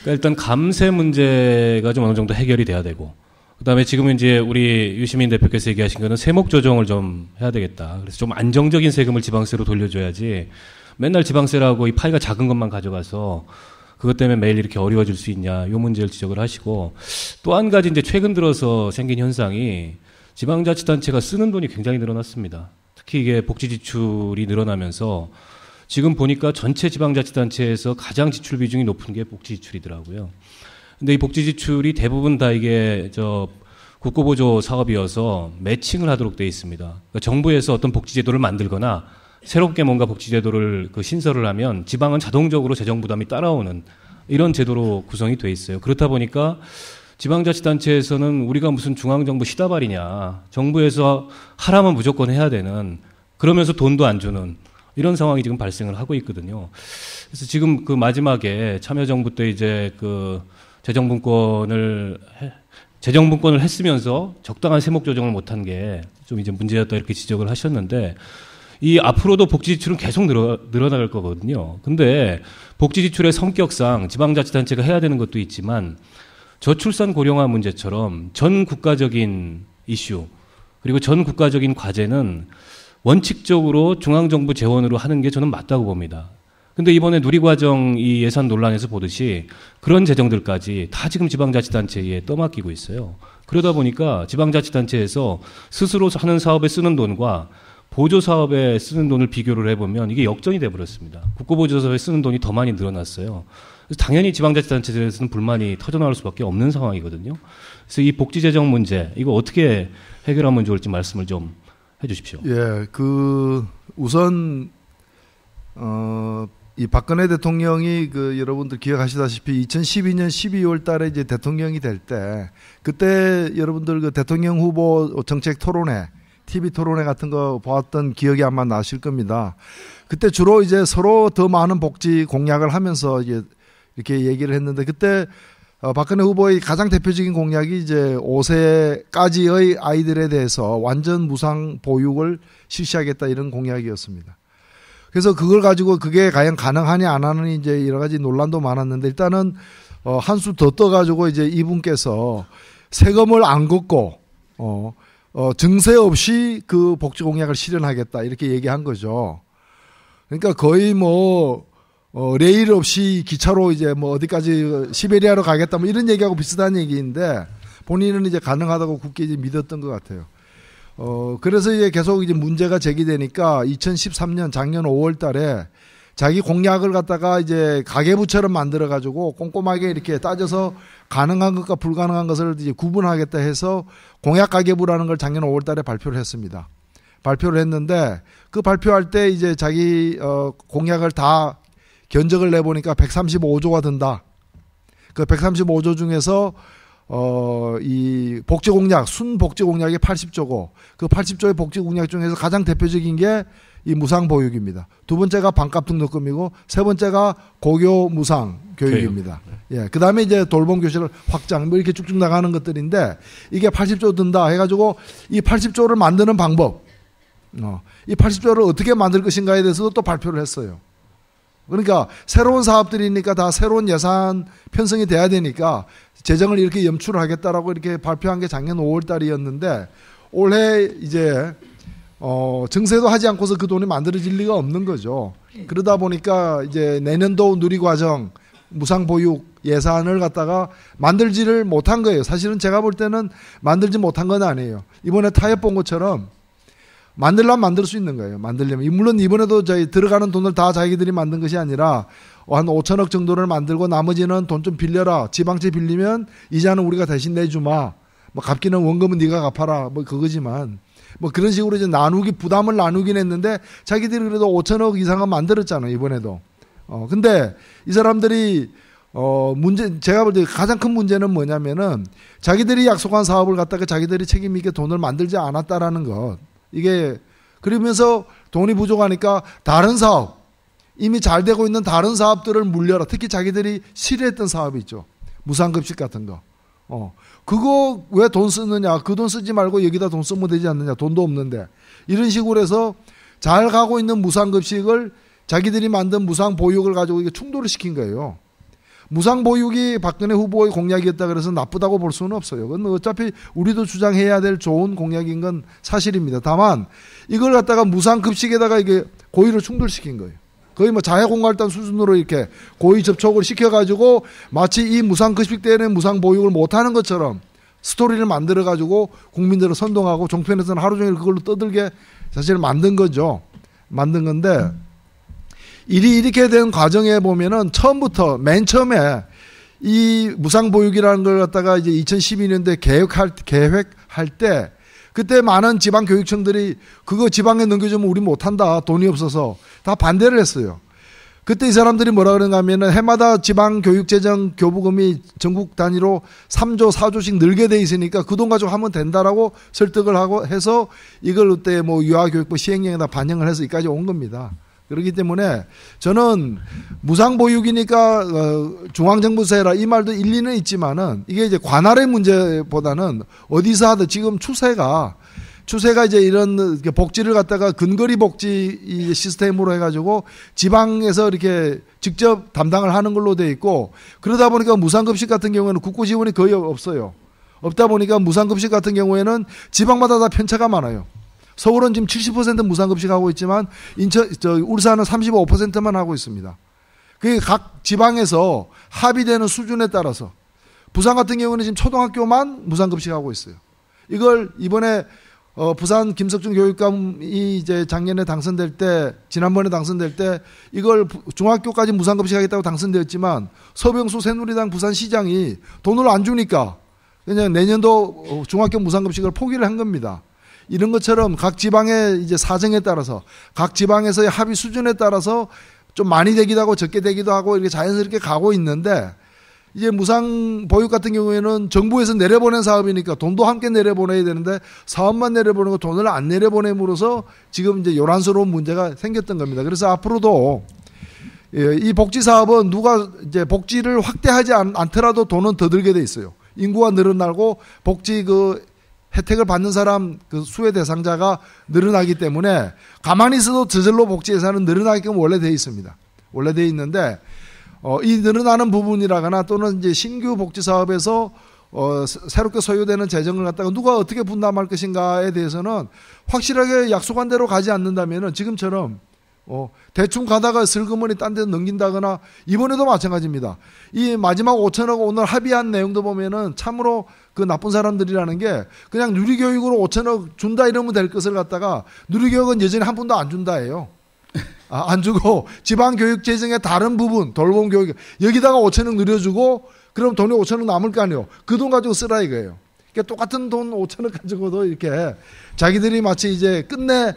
Speaker 2: 그러니까 일단 감세 문제가 좀 어느 정도 해결이 돼야 되고, 그다음에 지금은 이제 우리 유시민 대표께서 얘기하신 거는 세목 조정을 좀 해야 되겠다. 그래서 좀 안정적인 세금을 지방세로 돌려줘야지 맨날 지방세라고 이 파이가 작은 것만 가져가서 그것 때문에 매일 이렇게 어려워질 수 있냐, 이 문제를 지적을 하시고, 또 한 가지 이제 최근 들어서 생긴 현상이 지방자치단체가 쓰는 돈이 굉장히 늘어났습니다. 특히 이게 복지 지출이 늘어나면서 지금 보니까 전체 지방자치단체에서 가장 지출 비중이 높은 게 복지 지출이더라고요. 근데 이 복지 지출이 대부분 다 이게 국고보조 사업이어서 매칭을 하도록 돼 있습니다. 그러니까 정부에서 어떤 복지 제도를 만들거나 새롭게 뭔가 복지 제도를 신설을 하면 지방은 자동적으로 재정 부담이 따라오는 이런 제도로 구성이 돼 있어요. 그렇다 보니까 지방자치단체에서는 우리가 무슨 중앙정부 시다발이냐, 정부에서 하라면 무조건 해야 되는, 그러면서 돈도 안 주는 이런 상황이 지금 발생을 하고 있거든요. 그래서 지금 그 마지막에 참여정부 때 이제 재정분권을 했으면서 적당한 세목 조정을 못한 게 좀 이제 문제였다 이렇게 지적을 하셨는데, 이 앞으로도 복지 지출은 계속 늘어나갈 거거든요. 근데 복지 지출의 성격상 지방자치단체가 해야 되는 것도 있지만 저출산 고령화 문제처럼 전 국가적인 이슈 그리고 전 국가적인 과제는 원칙적으로 중앙정부 재원으로 하는 게 저는 맞다고 봅니다. 근데 이번에 누리과정 이 예산 논란에서 보듯이 그런 재정들까지 다 지금 지방자치단체에 떠맡기고 있어요. 그러다 보니까 지방자치단체에서 스스로 하는 사업에 쓰는 돈과 보조사업에 쓰는 돈을 비교를 해보면 이게 역전이 돼버렸습니다. 국고보조사업에 쓰는 돈이 더 많이 늘어났어요. 그래서 당연히 지방자치단체에서는 불만이 터져나올 수밖에 없는 상황이거든요. 그래서 이 복지재정 문제, 이거 어떻게 해결하면 좋을지 말씀을 좀 해주십시오.
Speaker 3: 예, 우선 이 박근혜 대통령이 여러분들 기억하시다시피 2012년 12월 달에 이제 대통령이 될 때, 그때 여러분들 대통령 후보 정책 토론회, TV 토론회 같은 거 보았던 기억이 아마 나실 겁니다. 그때 주로 이제 서로 더 많은 복지 공약을 하면서 이제 이렇게 얘기를 했는데, 그때 박근혜 후보의 가장 대표적인 공약이 이제 5세까지의 아이들에 대해서 완전 무상 보육을 실시하겠다, 이런 공약이었습니다. 그래서 그걸 가지고 그게 과연 가능하냐 안 하느니 이제 여러 가지 논란도 많았는데, 일단은 한 수 더 떠가지고 이제 이분께서 세금을 안 걷고 증세 없이 그 복지 공약을 실현하겠다, 이렇게 얘기한 거죠. 그러니까 거의 레일 없이 기차로 이제 어디까지 시베리아로 가겠다, 이런 얘기하고 비슷한 얘기인데, 본인은 이제 가능하다고 굳게 이제 믿었던 것 같아요. 그래서 이제 계속 이제 문제가 제기되니까 2013년 작년 5월 달에 자기 공약을 갖다가 이제 가계부처럼 만들어가지고 꼼꼼하게 이렇게 따져서 가능한 것과 불가능한 것을 이제 구분하겠다 해서 공약 가계부라는 걸 작년 5월 달에 발표를 했습니다. 발표를 했는데, 그 발표할 때 이제 자기 공약을 다 견적을 내보니까 135조가 든다. 그 135조 중에서 이 복지 공약, 순 복지 공약이 80조고, 그 80조의 복지 공약 중에서 가장 대표적인 게 이 무상 보육입니다. 두 번째가 반값 등록금이고, 세 번째가 고교 무상 교육입니다. 예, 그 다음에 이제 돌봄 교실을 확장, 이렇게 쭉쭉 나가는 것들인데, 이게 80조 든다 해가지고 이 80조를 만드는 방법, 이 80조를 어떻게 만들 것인가에 대해서도 또 발표를 했어요. 그러니까 새로운 사업들이니까 다 새로운 예산 편성이 돼야 되니까 재정을 이렇게 염출을 하겠다라고 이렇게 발표한 게 작년 5월 달이었는데, 올해 이제 증세도 하지 않고서 그 돈이 만들어질 리가 없는 거죠. 그러다 보니까 이제 내년도 누리과정 무상보육 예산을 갖다가 만들지를 못한 거예요. 사실은 제가 볼 때는 만들지 못한 건 아니에요. 이번에 타협 본 것처럼 만들려면 만들 수 있는 거예요. 만들려면. 물론 이번에도 저희 들어가는 돈을 다 자기들이 만든 것이 아니라 한 5천억 정도를 만들고 나머지는 돈 좀 빌려라. 지방채 빌리면 이자는 우리가 대신 내주마. 갚기는 원금은 네가 갚아라. 그거지만 그런 식으로 이제 부담을 나누긴 했는데, 자기들이 그래도 5천억 이상은 만들었잖아요, 이번에도. 근데 이 사람들이 제가 볼 때 가장 큰 문제는 뭐냐면은, 자기들이 약속한 사업을 갖다가 자기들이 책임 있게 돈을 만들지 않았다라는 것. 이게 그러면서 돈이 부족하니까 다른 사업, 이미 잘 되고 있는 다른 사업들을 물려라. 특히 자기들이 싫어했던 사업이 있죠. 무상급식 같은 거. 그거 왜 돈 쓰느냐? 그 돈 쓰지 말고 여기다 돈 쓰면 되지 않느냐? 돈도 없는데. 이런 식으로 해서 잘 가고 있는 무상급식을 자기들이 만든 무상보육을 가지고 이게 충돌을 시킨 거예요. 무상보육이 박근혜 후보의 공약이었다 그래서 나쁘다고 볼 수는 없어요. 그건 어차피 우리도 주장해야 될 좋은 공약인 건 사실입니다. 다만 이걸 갖다가 무상급식에다가 이게 고의를 충돌시킨 거예요. 거의 뭐 자해공갈단 수준으로 이렇게 고의 접촉을 시켜가지고 마치 이 무상급식 때는 무상보육을 못하는 것처럼 스토리를 만들어가지고 국민들을 선동하고 종편에서는 하루 종일 그걸로 떠들게 사실 만든 거죠. 만든 건데 일이 이렇게 된 과정에 보면은 처음부터 맨 처음에 이 무상보육이라는 걸 갖다가 이제 2012년도에 계획할 때 그때 많은 지방교육청들이 그거 지방에 넘겨주면 우리 못한다. 돈이 없어서 다 반대를 했어요. 그때 이 사람들이 뭐라 그런가 하면은 해마다 지방교육재정 교부금이 전국 단위로 3조, 4조씩 늘게 돼 있으니까 그 돈 가지고 하면 된다라고 설득을 하고 해서 이걸 그때 뭐 유아교육부 시행령에다 반영을 해서 여기까지 온 겁니다. 그렇기 때문에 저는 무상보육이니까 중앙정부에서 해라 이 말도 일리는 있지만은 이게 이제 관할의 문제보다는 어디서 하든 지금 추세가 이제 이런 복지를 갖다가 근거리 복지 시스템으로 해가지고 지방에서 이렇게 직접 담당을 하는 걸로 돼 있고 그러다 보니까 무상급식 같은 경우에는 국고 지원이 거의 없어요. 없다 보니까 무상급식 같은 경우에는 지방마다 다 편차가 많아요. 서울은 지금 70% 무상급식 하고 있지만 울산은 35%만 하고 있습니다. 그게 각 지방에서 합의되는 수준에 따라서 부산 같은 경우는 지금 초등학교만 무상급식 하고 있어요. 이걸 이번에 부산 김석준 교육감이 이제 작년에 지난번에 당선될 때 이걸 중학교까지 무상급식 하겠다고 당선되었지만 서병수 새누리당 부산시장이 돈을 안 주니까 그냥 내년도 중학교 무상급식을 포기를 한 겁니다. 이런 것처럼 각 지방의 이제 사정에 따라서 각 지방에서의 합의 수준에 따라서 좀 많이 되기도 하고 적게 되기도 하고 이렇게 자연스럽게 가고 있는데 이제 무상보육 같은 경우에는 정부에서 내려보낸 사업이니까 돈도 함께 내려보내야 되는데 사업만 내려보내고 돈을 안 내려보냄으로써 지금 이제 요란스러운 문제가 생겼던 겁니다. 그래서 앞으로도 이 복지 사업은 누가 이제 복지를 확대하지 않더라도 돈은 더 들게 돼 있어요. 인구가 늘어나고 복지 혜택을 받는 사람 수혜 대상자가 늘어나기 때문에 가만히 있어도 저절로 복지 예산은 늘어나게끔 원래 돼 있습니다. 원래 돼 있는데 이 늘어나는 부분이라거나 또는 이제 신규 복지 사업에서 새롭게 소요되는 재정을 갖다가 누가 어떻게 분담할 것인가에 대해서는 확실하게 약속한 대로 가지 않는다면은 지금처럼 대충 가다가 슬그머니 딴 데 넘긴다거나 이번에도 마찬가지입니다. 이 마지막 5천억 오늘 합의한 내용도 보면은 참으로 그 나쁜 사람들이라는 게 그냥 누리교육으로 5천억 준다 이러면 될 것을 갖다가 누리교육은 여전히 한 푼도 안 준다예요. 안 주고 지방교육 재정의 다른 부분 돌봄 교육 여기다가 5천억 늘려주고 그럼 돈이 5천억 남을 거 아니에요. 그 돈 가지고 쓰라 이거예요. 그러니까 똑같은 돈 5천억 가지고도 이렇게 자기들이 마치 이제 끝내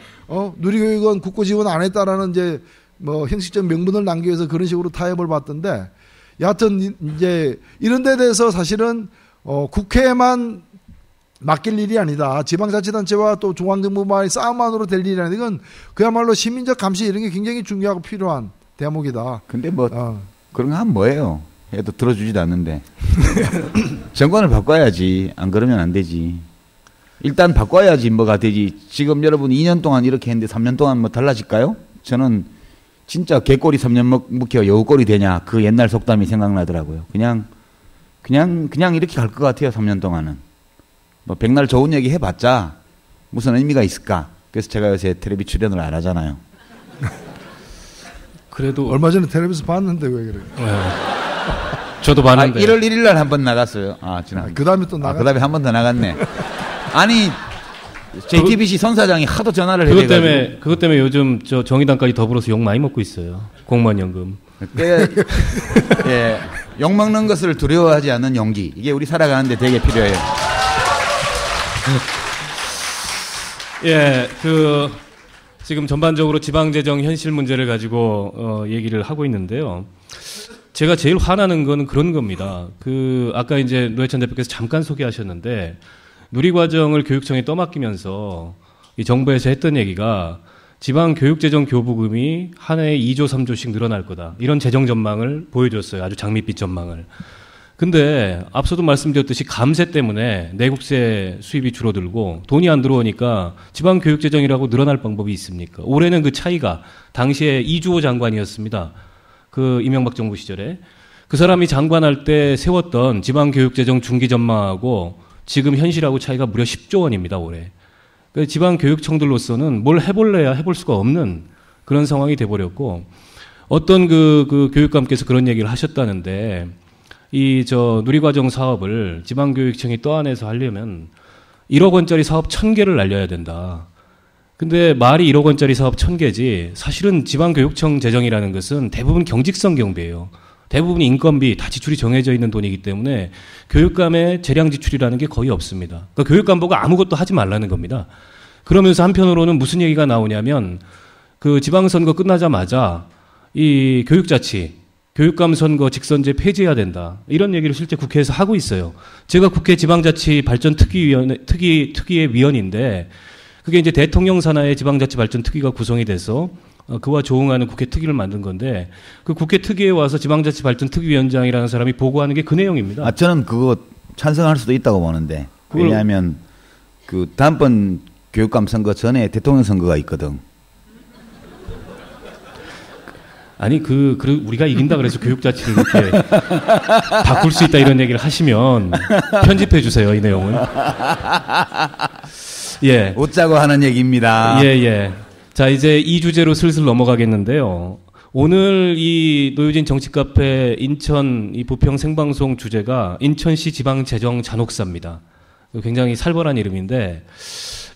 Speaker 3: 누리교육은 국고 지원 안 했다라는 이제 뭐 형식적 명분을 남기기 위해서 그런 식으로 타협을 받던데 여하튼 이제 이런 데 대해서 사실은 국회에만 맡길 일이 아니다. 지방자치단체와 또 중앙정부만의 싸움만으로 될 일이 아니다. 이건 그야말로 시민적 감시 이런 게 굉장히 중요하고 필요한 대목이다.
Speaker 4: 근데 뭐 그런 거 하면 뭐예요? 해도 들어주지도 않는데. 정권을 바꿔야지. 안 그러면 안 되지. 일단 바꿔야지 뭐가 되지. 지금 여러분 2년 동안 이렇게 했는데 3년 동안 뭐 달라질까요? 저는 진짜 개꼬리 3년 묵혀 여우꼬리 되냐 그 옛날 속담이 생각나더라고요. 그냥 이렇게 갈 것 같아요. 3년 동안은. 뭐 백날 좋은 얘기 해봤자 무슨 의미가 있을까? 그래서 제가 요새 텔레비 출연을 안 하잖아요.
Speaker 2: 그래도
Speaker 3: 얼마 전에 텔레비에서 봤는데 왜 그래요?
Speaker 2: 저도 봤는데
Speaker 4: 1월 1일 날 한 번 나갔어요.
Speaker 3: 그 다음에 또 나갔.
Speaker 4: 그 다음에 한 번 더 나갔네. 아니 JTBC 선사장이 하도 전화를 해가지고
Speaker 2: 그것 때문에 요즘 저 정의당까지 더불어서 욕 많이 먹고 있어요. 공무원연금.
Speaker 4: 예, 욕 먹는 것을 두려워하지 않는 용기. 이게 우리 살아가는데 되게 필요해요.
Speaker 2: 예, 지금 전반적으로 지방재정 현실 문제를 가지고 얘기를 하고 있는데요. 제가 제일 화나는 건 그런 겁니다. 아까 이제 노회찬 대표께서 잠깐 소개하셨는데 누리과정을 교육청에 떠맡기면서 이 정부에서 했던 얘기가 지방교육재정 교부금이 한 해에 2조 3조씩 늘어날 거다. 이런 재정 전망을 보여줬어요. 아주 장밋빛 전망을. 근데 앞서도 말씀드렸듯이 감세 때문에 내국세 수입이 줄어들고 돈이 안 들어오니까 지방교육재정이라고 늘어날 방법이 있습니까? 올해는 그 차이가 당시에 이주호 장관이었습니다. 이명박 정부 시절에. 그 사람이 장관할 때 세웠던 지방교육재정 중기전망하고 지금 현실하고 차이가 무려 10조 원입니다, 올해. 그러니까 지방교육청들로서는 뭘 해볼래야 해볼 수가 없는 그런 상황이 돼버렸고, 어떤 그 교육감께서 그런 얘기를 하셨다는데, 누리과정 사업을 지방교육청이 떠안아서 하려면 1억 원짜리 사업 1000개를 날려야 된다. 근데 말이 1억 원짜리 사업 1000개지, 사실은 지방교육청 재정이라는 것은 대부분 경직성 경비예요. 대부분 인건비 다 지출이 정해져 있는 돈이기 때문에 교육감의 재량 지출이라는 게 거의 없습니다. 그러니까 교육감 보고 아무것도 하지 말라는 겁니다. 그러면서 한편으로는 무슨 얘기가 나오냐면, 그 지방선거 끝나자마자 이 교육감 선거 직선제 폐지해야 된다, 이런 얘기를 실제 국회에서 하고 있어요. 제가 국회 지방자치발전특위의 위원인데, 그게 이제 대통령 산하의 지방자치발전특위가 구성이 돼서 그와 조응하는 국회 특위를 만든 건데, 그 국회 특위에 와서 지방자치발전특위위원장이라는 사람이 보고하는 게 그 내용입니다.
Speaker 4: 저는 그거 찬성할 수도 있다고 보는데, 왜냐하면 그 다음번 교육감 선거 전에 대통령 선거가 있거든.
Speaker 2: 아니 우리가 이긴다 그래서 교육자치를 이렇게 바꿀 수 있다 이런 얘기를 하시면 편집해 주세요, 이 내용은. 예.
Speaker 4: 웃자고 하는 얘기입니다.
Speaker 2: 예. 자, 이제 이 주제로 슬슬 넘어가겠는데요. 오늘 이 노유진 정치카페 인천 이 부평 생방송 주제가 인천시 지방재정 잔혹사입니다. 굉장히 살벌한 이름인데,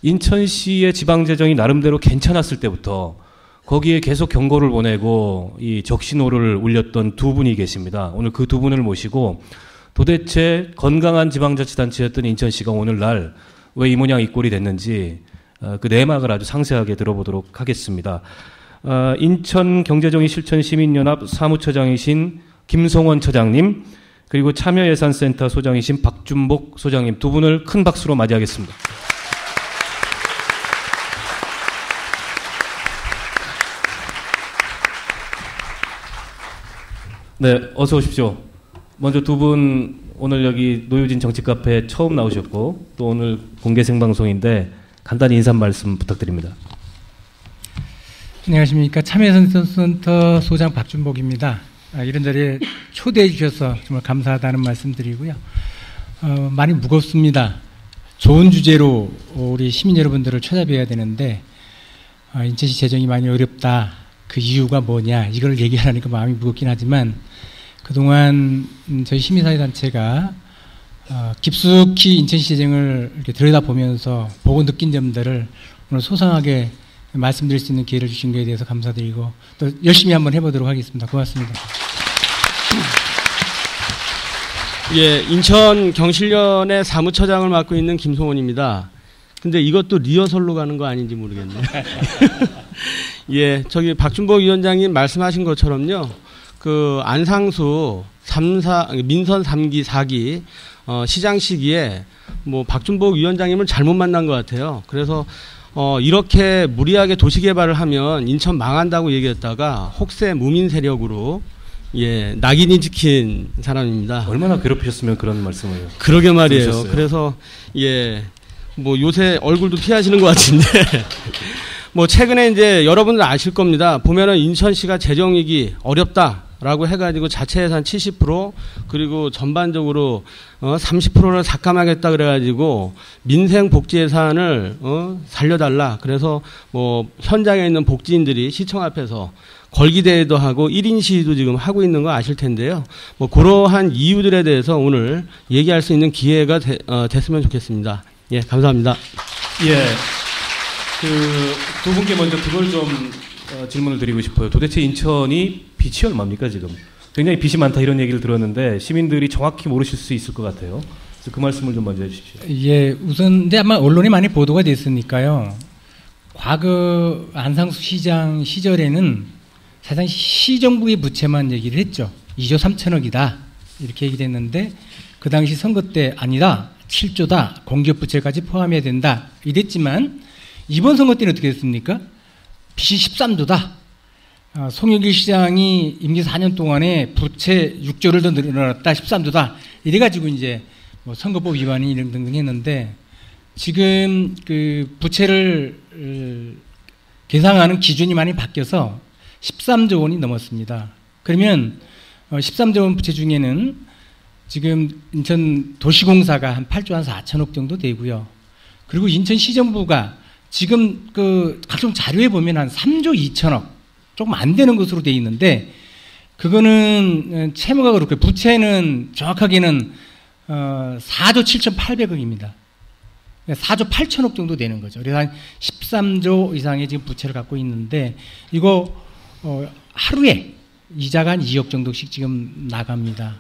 Speaker 2: 인천시의 지방재정이 나름대로 괜찮았을 때부터 거기에 계속 경고를 보내고 이 적신호를 울렸던 두 분이 계십니다. 오늘 그 두 분을 모시고 도대체 건강한 지방자치단체였던 인천시가 오늘날 왜 이 모양 이 꼴이 됐는지 그 내막을 아주 상세하게 들어보도록 하겠습니다. 인천경제정의실천시민연합 사무처장이신 김성원 처장님, 그리고 참여예산센터 소장이신 박준복 소장님, 두 분을 큰 박수로 맞이하겠습니다. 네, 어서 오십시오. 먼저 두 분 오늘 여기 노유진 정치카페 처음 나오셨고, 또 오늘 공개 생방송인데 간단히 인사 말씀 부탁드립니다.
Speaker 5: 안녕하십니까. 참여예산센터 소장 박준복입니다. 이런 자리에 초대해 주셔서 정말 감사하다는 말씀 드리고요. 많이 무겁습니다. 좋은 주제로 우리 시민 여러분들을 찾아뵈야 되는데, 인천시 재정이 많이 어렵다, 그 이유가 뭐냐, 이걸 얘기하려니까 마음이 무겁긴 하지만, 그동안 저희 시민사회단체가 깊숙이 인천시 재정을 이렇게 들여다보면서 보고 느낀 점들을 오늘 소상하게 말씀드릴 수 있는 기회를 주신 것에 대해서 감사드리고, 또 열심히 한번 해보도록 하겠습니다. 고맙습니다.
Speaker 6: 예, 인천 경실련의 사무처장을 맡고 있는 김성원입니다. 근데 이것도 리허설로 가는 거 아닌지 모르겠네요. 예, 저기 박준복 위원장님 말씀하신 것처럼요, 그 안상수 민선 3기, 4기 시장 시기에 뭐 박준복 위원장님을 잘못 만난 것 같아요. 그래서 이렇게 무리하게 도시 개발을 하면 인천 망한다고 얘기했다가 혹세 무민 세력으로 낙인이 찍힌 사람입니다.
Speaker 2: 얼마나 괴롭히셨으면 그런 말씀을.
Speaker 6: 그러게 말이에요.
Speaker 2: 들으셨어요.
Speaker 6: 그래서 뭐 요새 얼굴도 피하시는 것 같은데 뭐 최근에 이제 여러분들 아실 겁니다. 보면은 인천시가 재정위기 어렵다라고 해가지고 자체 예산 70% 그리고 전반적으로 30%를 삭감하겠다 그래가지고 민생 복지 예산을 살려달라. 그래서 뭐 현장에 있는 복지인들이 시청 앞에서 걸기대회도 하고 1인 시위도 지금 하고 있는 거 아실 텐데요. 뭐 그러한 이유들에 대해서 오늘 얘기할 수 있는 기회가 됐으면 좋겠습니다. 예, 감사합니다.
Speaker 2: 예. 두 분께 먼저 그걸 좀 질문을 드리고 싶어요. 도대체 인천이 빚이 얼마입니까, 지금? 굉장히 빚이 많다 이런 얘기를 들었는데 시민들이 정확히 모르실 수 있을 것 같아요. 그래서 그 말씀을 좀 먼저 해주십시오.
Speaker 5: 예, 우선 근데 아마 언론에 많이 보도가 됐으니까요. 과거 안상수 시장 시절에는 사실상 시정부의 부채만 얘기를 했죠. 2조 3천억이다 이렇게 얘기를 했는데, 그 당시 선거 때 아니다, 7조다, 공기업부채까지 포함해야 된다 이랬지만, 이번 선거 때는 어떻게 됐습니까? 빚이 13조다. 송영길 시장이 임기 4년 동안에 부채 6조를 더 늘어났다, 13조다. 이래가지고 이제 뭐 선거법 위반이 이런 등등 했는데, 지금 그 부채를 계상하는 기준이 많이 바뀌어서 13조 원이 넘었습니다. 그러면 13조 원 부채 중에는 지금 인천 도시공사가 한 8조 한 4천억 정도 되고요. 그리고 인천시정부가 지금 그 각종 자료에 보면 한 3조 2천억 조금 안 되는 것으로 돼 있는데 그거는 채무가 그렇고 부채는 정확하게는 4조 7,800억입니다. 4조 8천억 정도 되는 거죠. 그래서 한 13조 이상의 지금 부채를 갖고 있는데 이거 하루에 이자가 한 2억 정도씩 지금 나갑니다.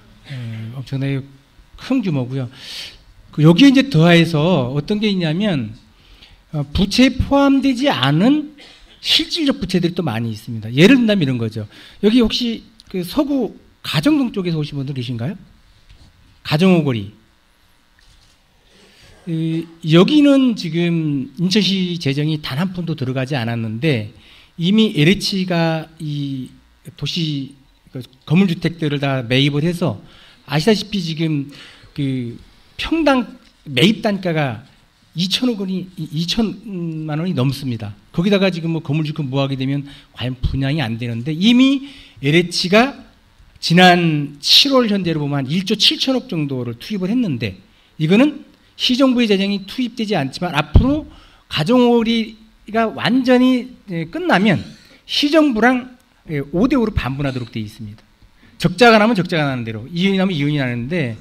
Speaker 5: 엄청나게 큰 규모고요. 여기에 이제 더해서 어떤 게 있냐면 부채에 포함되지 않은 실질적 부채들이 또 많이 있습니다. 예를 든다면 이런 거죠. 여기 혹시 그 서구 가정동 쪽에서 오신 분들 계신가요? 가정오거리. 여기는 지금 인천시 재정이 단 한 푼도 들어가지 않았는데 이미 LH가 이 도시 건물주택들을 다 매입을 해서 아시다시피 지금 그 평당 매입 단가가 2천만 원이 넘습니다. 거기다가 지금 뭐 건물주택 모하게 되면 과연 분양이 안 되는데 이미 LH가 지난 7월 현재로 보면 한 1조 7천억 정도를 투입을 했는데 이거는 시정부의 재정이 투입되지 않지만 앞으로 가정오거리가 완전히 끝나면 시정부랑 5대5로 반분하도록 되어 있습니다. 적자가 나면 적자가 나는 대로, 이윤이 나면 이윤이 나는데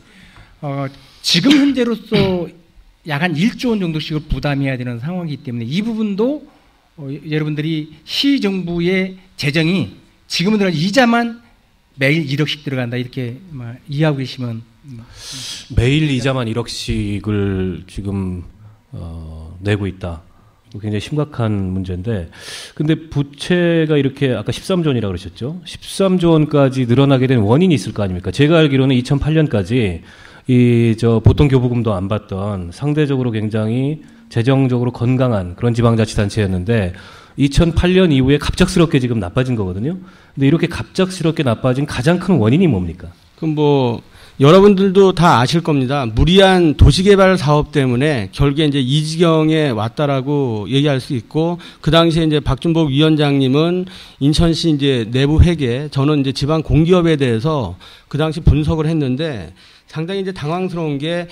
Speaker 5: 지금 현재로서 약 한 1조 원 정도씩을 부담해야 되는 상황이기 때문에 이 부분도 여러분들이 시정부의 재정이 지금은 들어 이자만 매일 1억씩 들어간다 이렇게 이해하고 계시면
Speaker 2: 매일 이자만 1억씩을 지금 내고 있다. 굉장히 심각한 문제인데, 근데 부채가 이렇게 아까 13조 원이라고 그러셨죠? 13조 원까지 늘어나게 된 원인이 있을 거 아닙니까? 제가 알기로는 2008년까지 보통 교부금도 안 받던 상대적으로 굉장히 재정적으로 건강한 그런 지방자치단체였는데 2008년 이후에 갑작스럽게 지금 나빠진 거거든요. 근데 이렇게 갑작스럽게 나빠진 가장 큰 원인이 뭡니까?
Speaker 6: 그럼 여러분들도 다 아실 겁니다. 무리한 도시개발 사업 때문에 결국에 이제 이 지경에 왔다라고 얘기할 수 있고, 그 당시에 이제 박준복 위원장님은 인천시 이제 내부 회계, 저는 이제 지방 공기업에 대해서 그 당시 분석을 했는데 상당히 이제 당황스러운 게,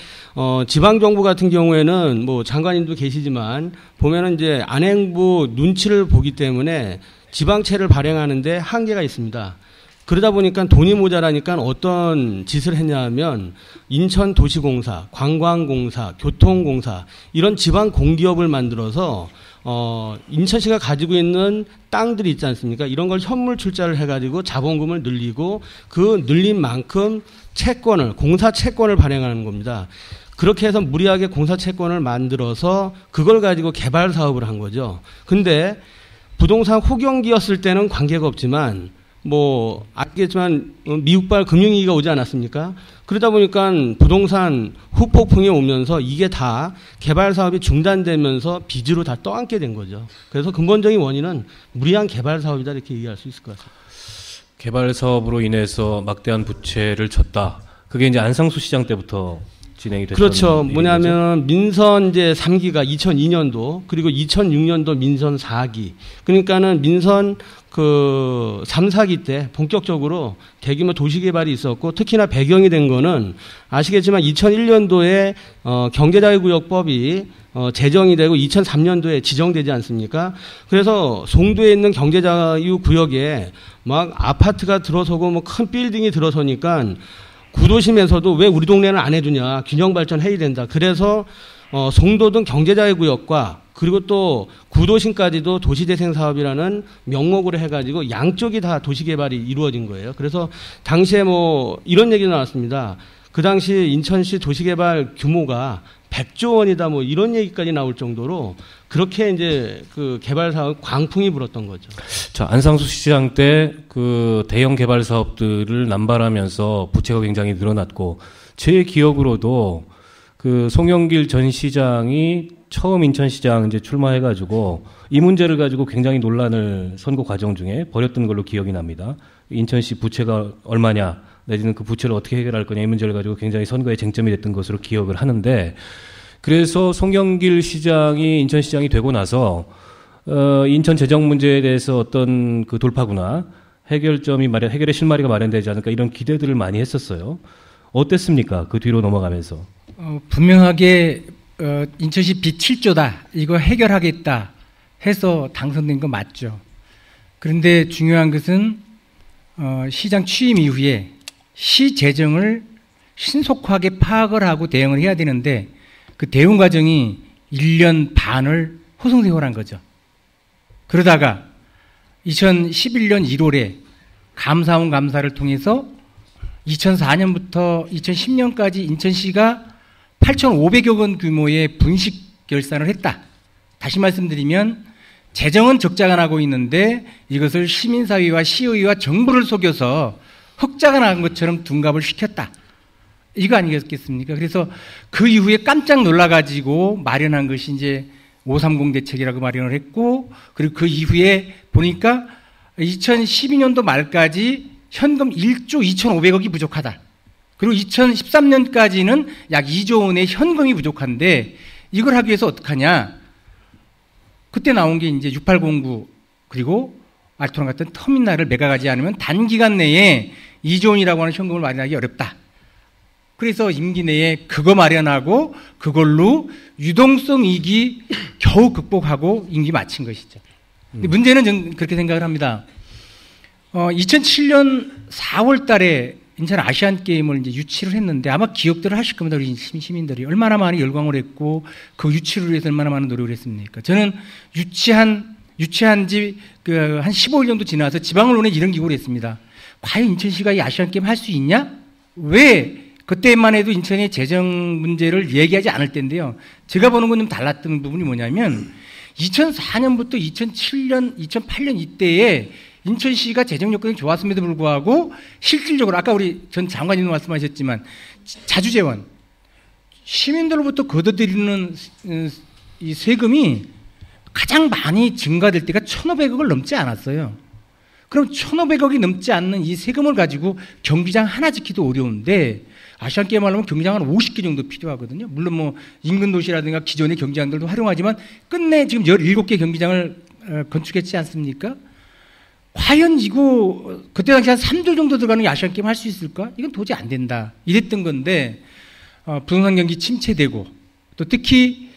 Speaker 6: 지방 정부 같은 경우에는 뭐 장관님도 계시지만 보면은 이제 안행부 눈치를 보기 때문에 지방채를 발행하는데 한계가 있습니다. 그러다 보니까 돈이 모자라니까 어떤 짓을 했냐 하면 인천도시공사, 관광공사, 교통공사 이런 지방 공기업을 만들어서 인천시가 가지고 있는 땅들이 있지 않습니까? 이런 걸 현물 출자를 해가지고 자본금을 늘리고 그 늘린 만큼 공사 채권을 발행하는 겁니다. 그렇게 해서 무리하게 공사 채권을 만들어서 그걸 가지고 개발 사업을 한 거죠. 근데 부동산 호경기였을 때는 관계가 없지만 아시겠지만 미국발 금융위기가 오지 않았습니까? 그러다 보니까 부동산 후폭풍이 오면서 이게 다 개발 사업이 중단되면서 빚으로 다 떠안게 된 거죠. 그래서 근본적인 원인은 무리한 개발 사업이다 이렇게 얘기할 수 있을 것 같습니다.
Speaker 2: 개발 사업으로 인해서 막대한 부채를 졌다. 그게 이제 안상수 시장 때부터 진행이 됐던
Speaker 6: 그렇죠. 뭐냐면 민선 이제 3기가 2002년도 그리고 2006년도 민선 4기. 그러니까는 민선 3, 4기 때 본격적으로 대규모 도시개발이 있었고 특히나 배경이 된 거는 아시겠지만 2001년도에 경제자유구역법이 제정이 되고 2003년도에 지정되지 않습니까? 그래서 송도에 있는 경제자유구역에 막 아파트가 들어서고 큰 빌딩이 들어서니까 구도심에서도 왜 우리 동네는 안 해주냐, 균형발전 해야 된다. 그래서 송도 등 경제자유구역과 그리고 또 구도심까지도 도시재생 사업이라는 명목으로 해가지고 양쪽이 다 도시개발이 이루어진 거예요. 그래서 당시에 이런 얘기 나왔습니다. 그 당시 인천시 도시개발 규모가 100조 원이다 이런 얘기까지 나올 정도로 그렇게 이제 그 개발 사업 광풍이 불었던 거죠.
Speaker 2: 자, 안상수 시장 때 그 대형 개발 사업들을 남발하면서 부채가 굉장히 늘어났고 제 기억으로도 그 송영길 전 시장이 처음 인천시장 이제 출마해가지고 이 문제를 가지고 굉장히 논란을 선거 과정 중에 벌였던 걸로 기억이 납니다. 인천시 부채가 얼마냐, 내지는 그 부채를 어떻게 해결할 거냐 이 문제를 가지고 굉장히 선거의 쟁점이 됐던 것으로 기억을 하는데, 그래서 송영길 시장이 인천시장이 되고 나서 인천 재정 문제에 대해서 어떤 그 돌파구나 해결의 실마리가 마련되지 않을까 이런 기대들을 많이 했었어요. 어땠습니까? 그 뒤로 넘어가면서.
Speaker 5: 분명하게 인천시 빚 7조다. 이거 해결하겠다 해서 당선된 거 맞죠. 그런데 중요한 것은 시장 취임 이후에 시 재정을 신속하게 파악을 하고 대응을 해야 되는데 그 대응 과정이 1년 반을 호송세월한 거죠. 그러다가 2011년 1월에 감사원 감사를 통해서 2004년부터 2010년까지 인천시가 8,500여 원 규모의 분식 결산을 했다. 다시 말씀드리면 재정은 적자가 나고 있는데 이것을 시민사회와 시의회와 정부를 속여서 흑자가 난 것처럼 둔갑을 시켰다. 이거 아니겠습니까? 그래서 그 이후에 깜짝 놀라가지고 마련한 것이 이제 530 대책이라고 마련을 했고, 그리고 그 이후에 보니까 2012년도 말까지 현금 1조 2,500억이 부족하다. 그리고 2013년까지는 약 2조 원의 현금이 부족한데 이걸 하기 위해서 어떡하냐? 그때 나온 게 이제 6809 그리고 알토란 같은 터미널을 매각하지 않으면 단기간 내에 2조 원이라고 하는 현금을 마련하기 어렵다. 그래서 임기 내에 그거 마련하고 그걸로 유동성 위기 겨우 극복하고 임기 마친 것이죠. 근데 문제는 저는 그렇게 생각을 합니다. 2007년 4월 달에 인천 아시안 게임을 이제 유치를 했는데 아마 기억들을 하실 겁니다. 우리 시민들이 얼마나 많이 열광을 했고 그 유치를 위해서 얼마나 많은 노력을 했습니까? 저는 유치한 지 한 15일 정도 지나서 지방언론에 이런 기고를 했습니다. 과연 인천시가 이 아시안 게임 할 수 있냐? 왜? 그때만 해도 인천의 재정 문제를 얘기하지 않을 텐데요. 제가 보는 건 좀 달랐던 부분이 뭐냐면 2004년부터 2007년, 2008년 이때에 인천시가 재정 여건이 좋았음에도 불구하고 실질적으로 아까 우리 전 장관님도 말씀하셨지만 자주재원 시민들로부터 걷어들이는 이 세금이 가장 많이 증가될 때가 1,500억을 넘지 않았어요. 그럼 1,500억이 넘지 않는 이 세금을 가지고 경기장 하나 짓기도 어려운데 아시안게임 하려면 경기장 한 50개 정도 필요하거든요. 물론 뭐 인근 도시라든가 기존의 경기장들도 활용하지만 끝내 지금 17개 경기장을 건축했지 않습니까? 과연 이거 그때 당시 한 3조 정도 들어가는 아시안게임 할 수 있을까? 이건 도저히 안 된다. 이랬던 건데 부동산 경기 침체되고 또 특히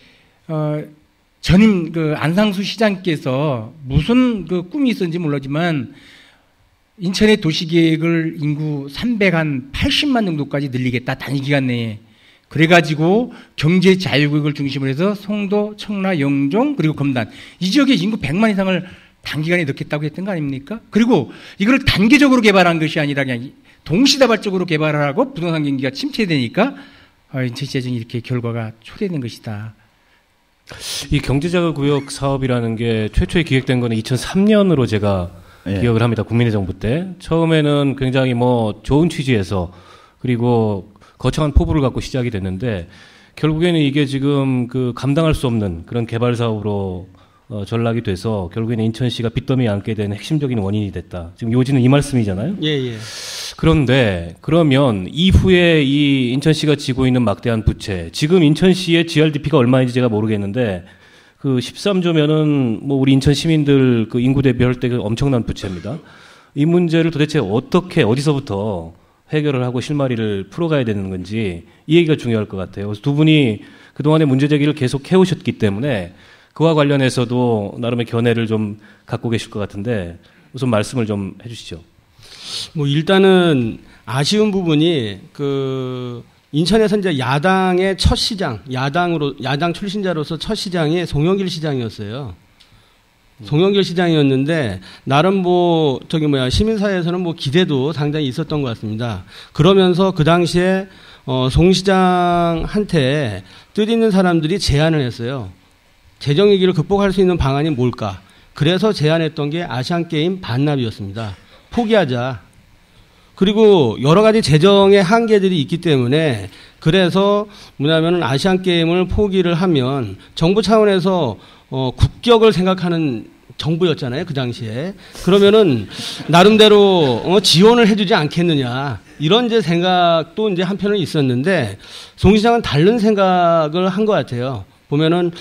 Speaker 5: 전임 그 안상수 시장께서 무슨 그 꿈이 있었는지 모르지만 인천의 도시계획을 인구 380만 정도까지 늘리겠다 단위 기간 내에 그래가지고 경제 자유구역을 중심으로 해서 송도, 청라, 영종 그리고 검단 이 지역에 인구 100만 이상을 단기간에 넣겠다고 했던 거 아닙니까? 그리고 이걸 단계적으로 개발한 것이 아니라 그냥 동시다발적으로 개발을 하고 부동산 경기가 침체되니까 인천시 재정이 이렇게 결과가 초래된 것이다.
Speaker 2: 이 경제자유구역 사업이라는 게 최초에 기획된 거는 2003년으로 제가 기억을 합니다. 국민의 정부 때. 처음에는 굉장히 뭐 좋은 취지에서 그리고 거창한 포부를 갖고 시작이 됐는데 결국에는 이게 지금 그 감당할 수 없는 그런 개발 사업으로 전락이 돼서 결국에는 인천시가 빚더미에 앉게 된 핵심적인 원인이 됐다. 지금 요지는 이 말씀이잖아요.
Speaker 6: 예.
Speaker 2: 그런데 그러면 이후에 이 인천시가 지고 있는 막대한 부채, 지금 인천시의 GRDP가 얼마인지 제가 모르겠는데 그 13조면은 뭐 우리 인천 시민들 그 인구 대비할 때 엄청난 부채입니다. 이 문제를 도대체 어떻게 어디서부터 해결을 하고 실마리를 풀어가야 되는 건지 이 얘기가 중요할 것 같아요. 그래서 두 분이 그동안의 문제 제기를 계속 해오셨기 때문에 그와 관련해서도 나름의 견해를 좀 갖고 계실 것 같은데 우선 말씀을 좀 해주시죠.
Speaker 6: 뭐 일단은 아쉬운 부분이 그 인천에서 이제 야당의 첫 시장, 야당 출신자로서 첫 시장이 송영길 시장이었어요. 송영길 시장이었는데 나름 뭐 시민사회에서는 뭐 기대도 상당히 있었던 것 같습니다. 그러면서 그 당시에 송 시장한테 뜻있는 사람들이 제안을 했어요. 재정 위기를 극복할 수 있는 방안이 뭘까? 그래서 제안했던 게 아시안게임 반납이었습니다. 포기하자. 그리고 여러 가지 재정의 한계들이 있기 때문에 그래서 뭐냐면은 아시안게임을 포기를 하면 정부 차원에서 국격을 생각하는 정부였잖아요. 그 당시에. 그러면은 나름대로 지원을 해주지 않겠느냐. 이런 이제 생각도 이제 한편은 있었는데 송 시장은 다른 생각을 한 것 같아요. 보면은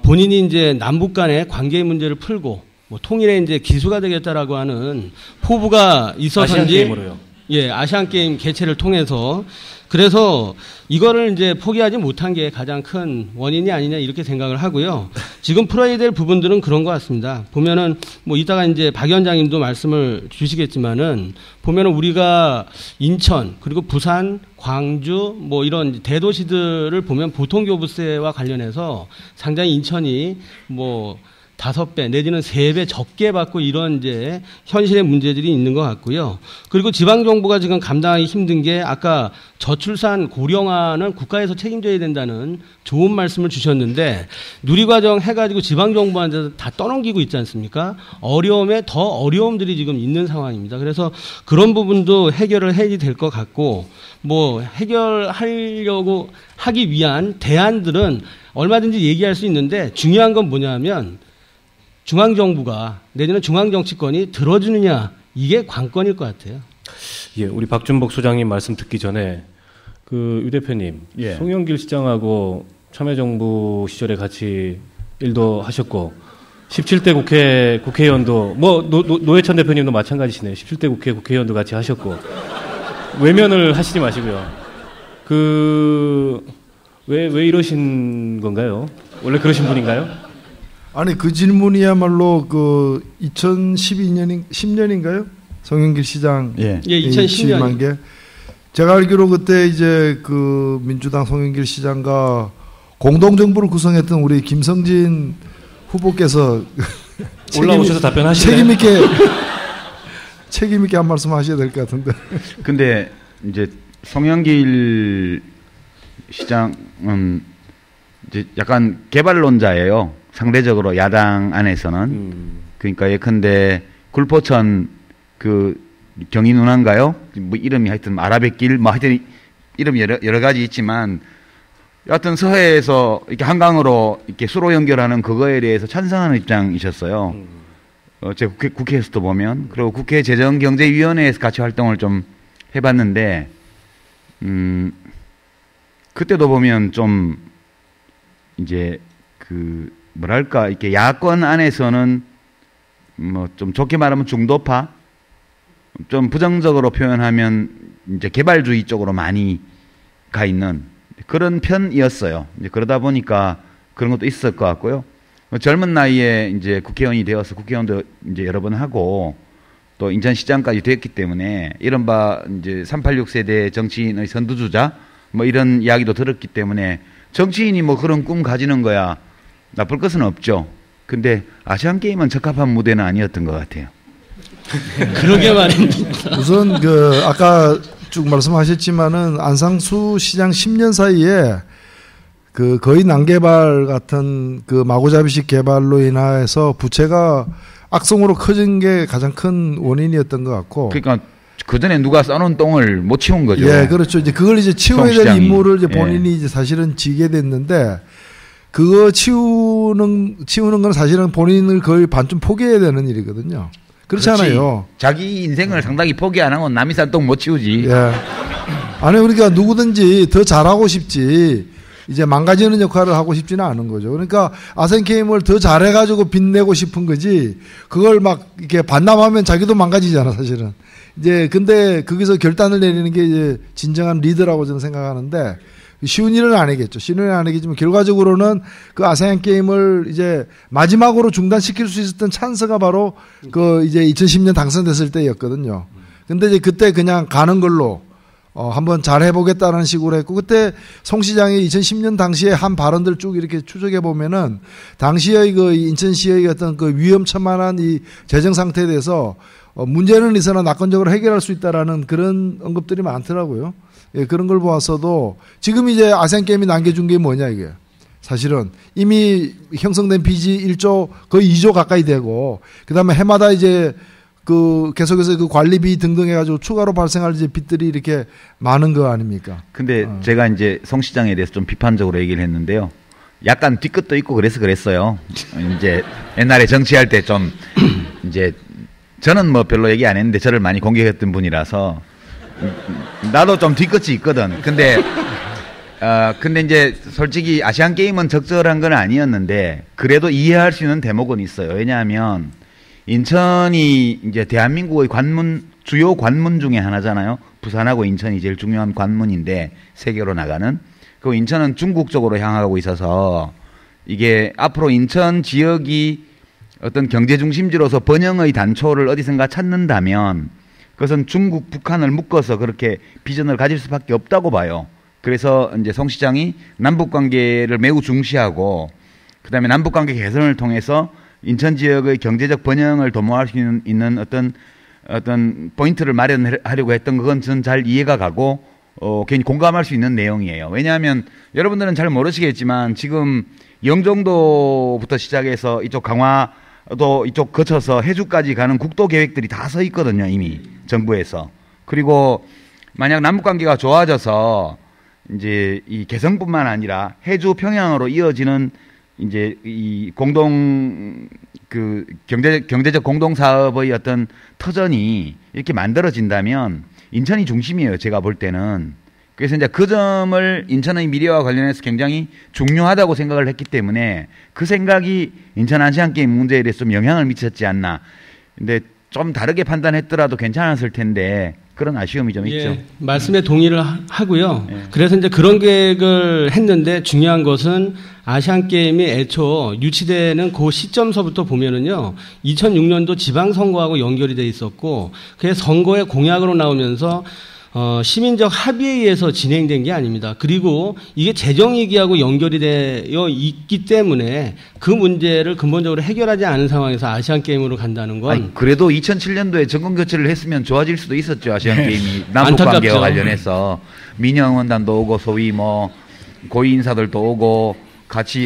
Speaker 6: 본인이 이제 남북 간의 관계 문제를 풀고 뭐 통일의 이제 기수가 되겠다라고 하는 포부가 있어서인지
Speaker 2: 아시안게임으로요.
Speaker 6: 예, 아시안 게임 개최를 통해서 그래서 이거를 이제 포기하지 못한 게 가장 큰 원인이 아니냐 이렇게 생각을 하고요. 지금 풀어야 될 부분들은 그런 것 같습니다. 보면은 뭐 이따가 이제 박 위원장님도 말씀을 주시겠지만은 보면은 우리가 인천 그리고 부산, 광주 뭐 이런 대도시들을 보면 보통교부세와 관련해서 상당히 인천이 뭐 5배 내지는 3배 적게 받고 이런 이제 현실의 문제들이 있는 것 같고요. 그리고 지방정부가 지금 감당하기 힘든 게 아까 저출산 고령화는 국가에서 책임져야 된다는 좋은 말씀을 주셨는데 누리과정 해가지고 지방정부한테 다 떠넘기고 있지 않습니까? 어려움에 더 어려움들이 지금 있는 상황입니다. 그래서 그런 부분도 해결을 해야 될 것 같고 뭐 해결하려고 하기 위한 대안들은 얼마든지 얘기할 수 있는데 중요한 건 뭐냐면 중앙정부가 내지는 중앙정치권이 들어주느냐 이게 관건일 것 같아요.
Speaker 2: 예, 우리 박준복 소장님 말씀 듣기 전에 그 유 대표님,
Speaker 4: 예.
Speaker 2: 송영길 시장하고 참여정부 시절에 같이 일도 하셨고 17대 국회의원도 뭐 노회찬 대표님도 마찬가지시네요. 17대 국회의원도 같이 하셨고 외면을 하시지 마시고요. 왜 이러신 건가요? 원래 그러신 분인가요?
Speaker 3: 아니 그 질문이야말로 그 10년인가요? 송영길 시장
Speaker 4: 예.
Speaker 6: 예, 2010년.
Speaker 3: 게 제가 알기로 그때 이제 그 민주당 송영길 시장과 공동 정부를 구성했던 우리 김성진 후보께서
Speaker 2: 올라오셔서 답변하시네요.
Speaker 3: 책임 있게 한 말씀 하셔야 될 것 같은데.
Speaker 4: 근데 이제 송영길 시장은 이제 약간 개발론자예요. 상대적으로 야당 안에서는. 그러니까 예컨대 굴포천 그 경인 운항가요? 뭐 이름이 하여튼 아라뱃길 뭐 하여튼 이름이 여러 가지 있지만 여하튼 서해에서 이렇게 한강으로 이렇게 수로 연결하는 그거에 대해서 찬성하는 입장이셨어요. 제 국회에서도 보면. 그리고 국회 재정경제위원회에서 같이 활동을 좀 해봤는데 그때도 보면 좀 이제 그 뭐랄까 이렇게 야권 안에서는 뭐 좀 좋게 말하면 중도파, 좀 부정적으로 표현하면 이제 개발주의 쪽으로 많이 가 있는 그런 편이었어요. 이제 그러다 보니까 그런 것도 있을 것 같고요. 젊은 나이에 이제 국회의원이 되어서 국회의원도 이제 여러 번 하고 또 인천시장까지 됐기 때문에 이른바 이제 386 세대 정치인의 선두주자 뭐 이런 이야기도 들었기 때문에 정치인이 뭐 그런 꿈 가지는 거야 나쁠 것은 없죠. 근데 아시안게임은 적합한 무대는 아니었던 것 같아요.
Speaker 6: 그러게 말입니다.
Speaker 3: 우선 아까 쭉 말씀하셨지만은 안상수 시장 10년 사이에 그 거의 난개발 같은 그 마구잡이식 개발로 인해서 부채가 악성으로 커진 게 가장 큰 원인이었던 것 같고.
Speaker 4: 그러니까 그 전에 누가 써놓은 똥을 못 치운 거죠.
Speaker 3: 예, 그렇죠. 이제 그걸 이제 치워야 될 임무를 이제 본인이
Speaker 4: 예.
Speaker 3: 이제 사실은 지게 됐는데 그거 치우는 건 사실은 본인을 거의 반쯤 포기해야 되는 일이거든요. 그렇잖아요.
Speaker 4: 자기 인생을 상당히 포기 안 하고 남이 싼 똥 못 치우지.
Speaker 3: 예. 아니 그러니까 누구든지 더 잘하고 싶지 이제 망가지는 역할을 하고 싶지는 않은 거죠. 그러니까 아시안 게임을 더 잘해가지고 빛내고 싶은 거지. 그걸 막 이렇게 반납하면 자기도 망가지잖아 사실은. 이제 근데 거기서 결단을 내리는 게 이제 진정한 리더라고 저는 생각하는데. 쉬운 일은 아니겠죠. 쉬운 일은 아니겠지만 결과적으로는 그 아시안 게임을 이제 마지막으로 중단시킬 수 있었던 찬스가 바로 그 이제 2010년 당선됐을 때였거든요. 근데 이제 그때 그냥 가는 걸로 한번 잘 해보겠다는 식으로 했고 그때 송 시장이 2010년 당시에 한 발언들 쭉 이렇게 추적해 보면은 당시의 그 인천시의 어떤 그 위험천만한 이 재정 상태에 대해서 문제는 있으나 낙관적으로 해결할 수 있다라는 그런 언급들이 많더라고요. 예, 그런 걸 보았어도 지금 이제 아시안게임이 남겨준 게 뭐냐 이게 사실은 이미 형성된 빚이 1조 거의 2조 가까이 되고 그다음에 해마다 이제 그 계속해서 그 관리비 등등 해가지고 추가로 발생할 이제 빚들이 이렇게 많은 거 아닙니까?
Speaker 4: 근데 제가 이제 송 시장에 대해서 좀 비판적으로 얘기를 했는데요. 약간 뒤끝도 있고 그랬어요. 이제 옛날에 정치할 때 좀 이제 저는 뭐 별로 얘기 안 했는데 저를 많이 공격했던 분이라서 나도 좀 뒤끝이 있거든. 근데 이제 솔직히 아시안 게임은 적절한 건 아니었는데 그래도 이해할 수 있는 대목은 있어요. 왜냐하면 인천이 이제 대한민국의 주요 관문 중에 하나잖아요. 부산하고 인천이 제일 중요한 관문인데 세계로 나가는. 그 인천은 중국 쪽으로 향하고 있어서 이게 앞으로 인천 지역이 어떤 경제 중심지로서 번영의 단초를 어디선가 찾는다면 그것은 중국, 북한을 묶어서 그렇게 비전을 가질 수밖에 없다고 봐요. 그래서 이제 송 시장이 남북 관계를 매우 중시하고 그다음에 남북 관계 개선을 통해서 인천 지역의 경제적 번영을 도모할 수 있는 어떤 포인트를 마련하려고 했던 그건 저는 잘 이해가 가고 괜히 공감할 수 있는 내용이에요. 왜냐하면 여러분들은 잘 모르시겠지만 지금 영종도부터 시작해서 이쪽 강화도 이쪽 거쳐서 해주까지 가는 국도 계획들이 다 서 있거든요. 이미 정부에서. 그리고 만약 남북 관계가 좋아져서 이제 이 개성뿐만 아니라 해주 평양으로 이어지는 이제 이 경제적 공동 사업의 어떤 터전이 이렇게 만들어진다면 인천이 중심이에요. 제가 볼 때는. 그래서 이제 그 점을 인천의 미래와 관련해서 굉장히 중요하다고 생각을 했기 때문에 그 생각이 인천 아시안 게임 문제에 대해서 좀 영향을 미쳤지 않나. 근데 좀 다르게 판단했더라도 괜찮았을 텐데 그런 아쉬움이 좀 있죠.
Speaker 6: 말씀에 동의를 하고요.
Speaker 4: 예.
Speaker 6: 그래서 이제 그런 계획을 했는데 중요한 것은 아시안 게임이 애초 유치되는 그 시점서부터 보면은요. 2006년도 지방선거하고 연결이 돼 있었고 그게 선거의 공약으로 나오면서 시민적 합의에 의해서 진행된 게 아닙니다. 그리고 이게 재정위기하고 연결이 되어 있기 때문에 그 문제를 근본적으로 해결하지 않은 상황에서 아시안게임으로 간다는 건.
Speaker 4: 아니, 그래도 2007년도에 정권교체를 했으면 좋아질 수도 있었죠. 아시안게임이. 남북관계와
Speaker 6: 안타깝죠.
Speaker 4: 관련해서. 민영원단도 오고 소위 뭐 고위 인사들도 오고 같이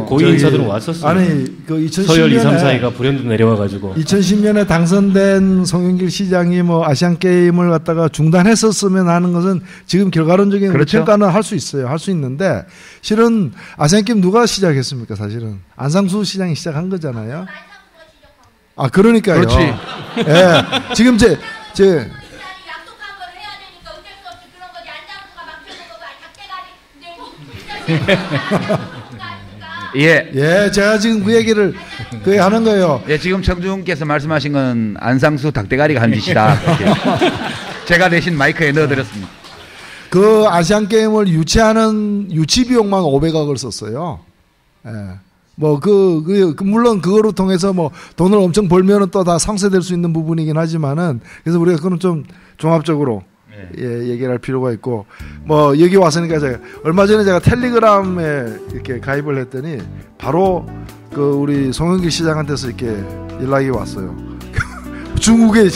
Speaker 2: 고위 인사들은 왔었어요.
Speaker 3: 아니 그 2010년에
Speaker 2: 서열 2, 3, 4위가 불현듯 내려와가지고
Speaker 3: 2010년에 당선된 송영길 시장이 뭐 아시안 게임을 갖다가 중단했었으면 하는 것은 지금 결과론적인
Speaker 4: 그렇죠.
Speaker 3: 평가는 할 수 있어요. 할 수 있는데 실은 아시안 게임 누가 시작했습니까? 사실은 안상수 시장이 시작한 거잖아요. 아 그러니까요.
Speaker 4: 그렇지.
Speaker 3: 예, 지금 제
Speaker 7: 약속한 걸 해야 되니까 어쩔 수 없이 그런 거지. 안장수가 막혀서 닭대가리
Speaker 4: 예,
Speaker 3: 제가 지금 그 얘기를 하는 거예요.
Speaker 4: 예, 지금 청중께서 말씀하신 건 안상수 닭대가리가 한 짓이다. 제가 대신 마이크에 넣어드렸습니다.
Speaker 3: 그 아시안 게임을 유치하는 유치 비용만 500억을 썼어요. 예. 물론 그거로 통해서 뭐 돈을 엄청 벌면은 또 다 상쇄될 수 있는 부분이긴 하지만은 그래서 우리가 그건 좀 종합적으로 얘기를 할 필요가 있고 뭐 여기 왔으니까 제가 얼마 전에 제가 텔레그램에 이렇게 가입을 했더니 바로 그 우리 송영길 시장한테서 이렇게 연락이 왔어요. 중국에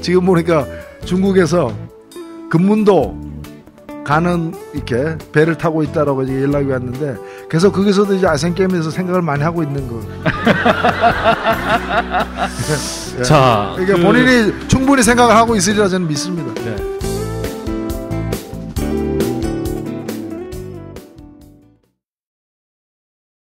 Speaker 3: 지금 보니까 중국에서 금문도 가는 이렇게 배를 타고 있다라고 연락이 왔는데 그래서 거기서도 이제 아시안 게임에서 생각을 많이 하고 있는 거.
Speaker 2: 자,
Speaker 3: 그러니까 본인이 충분히 생각을 하고 있으리라 저는 믿습니다.
Speaker 2: 네.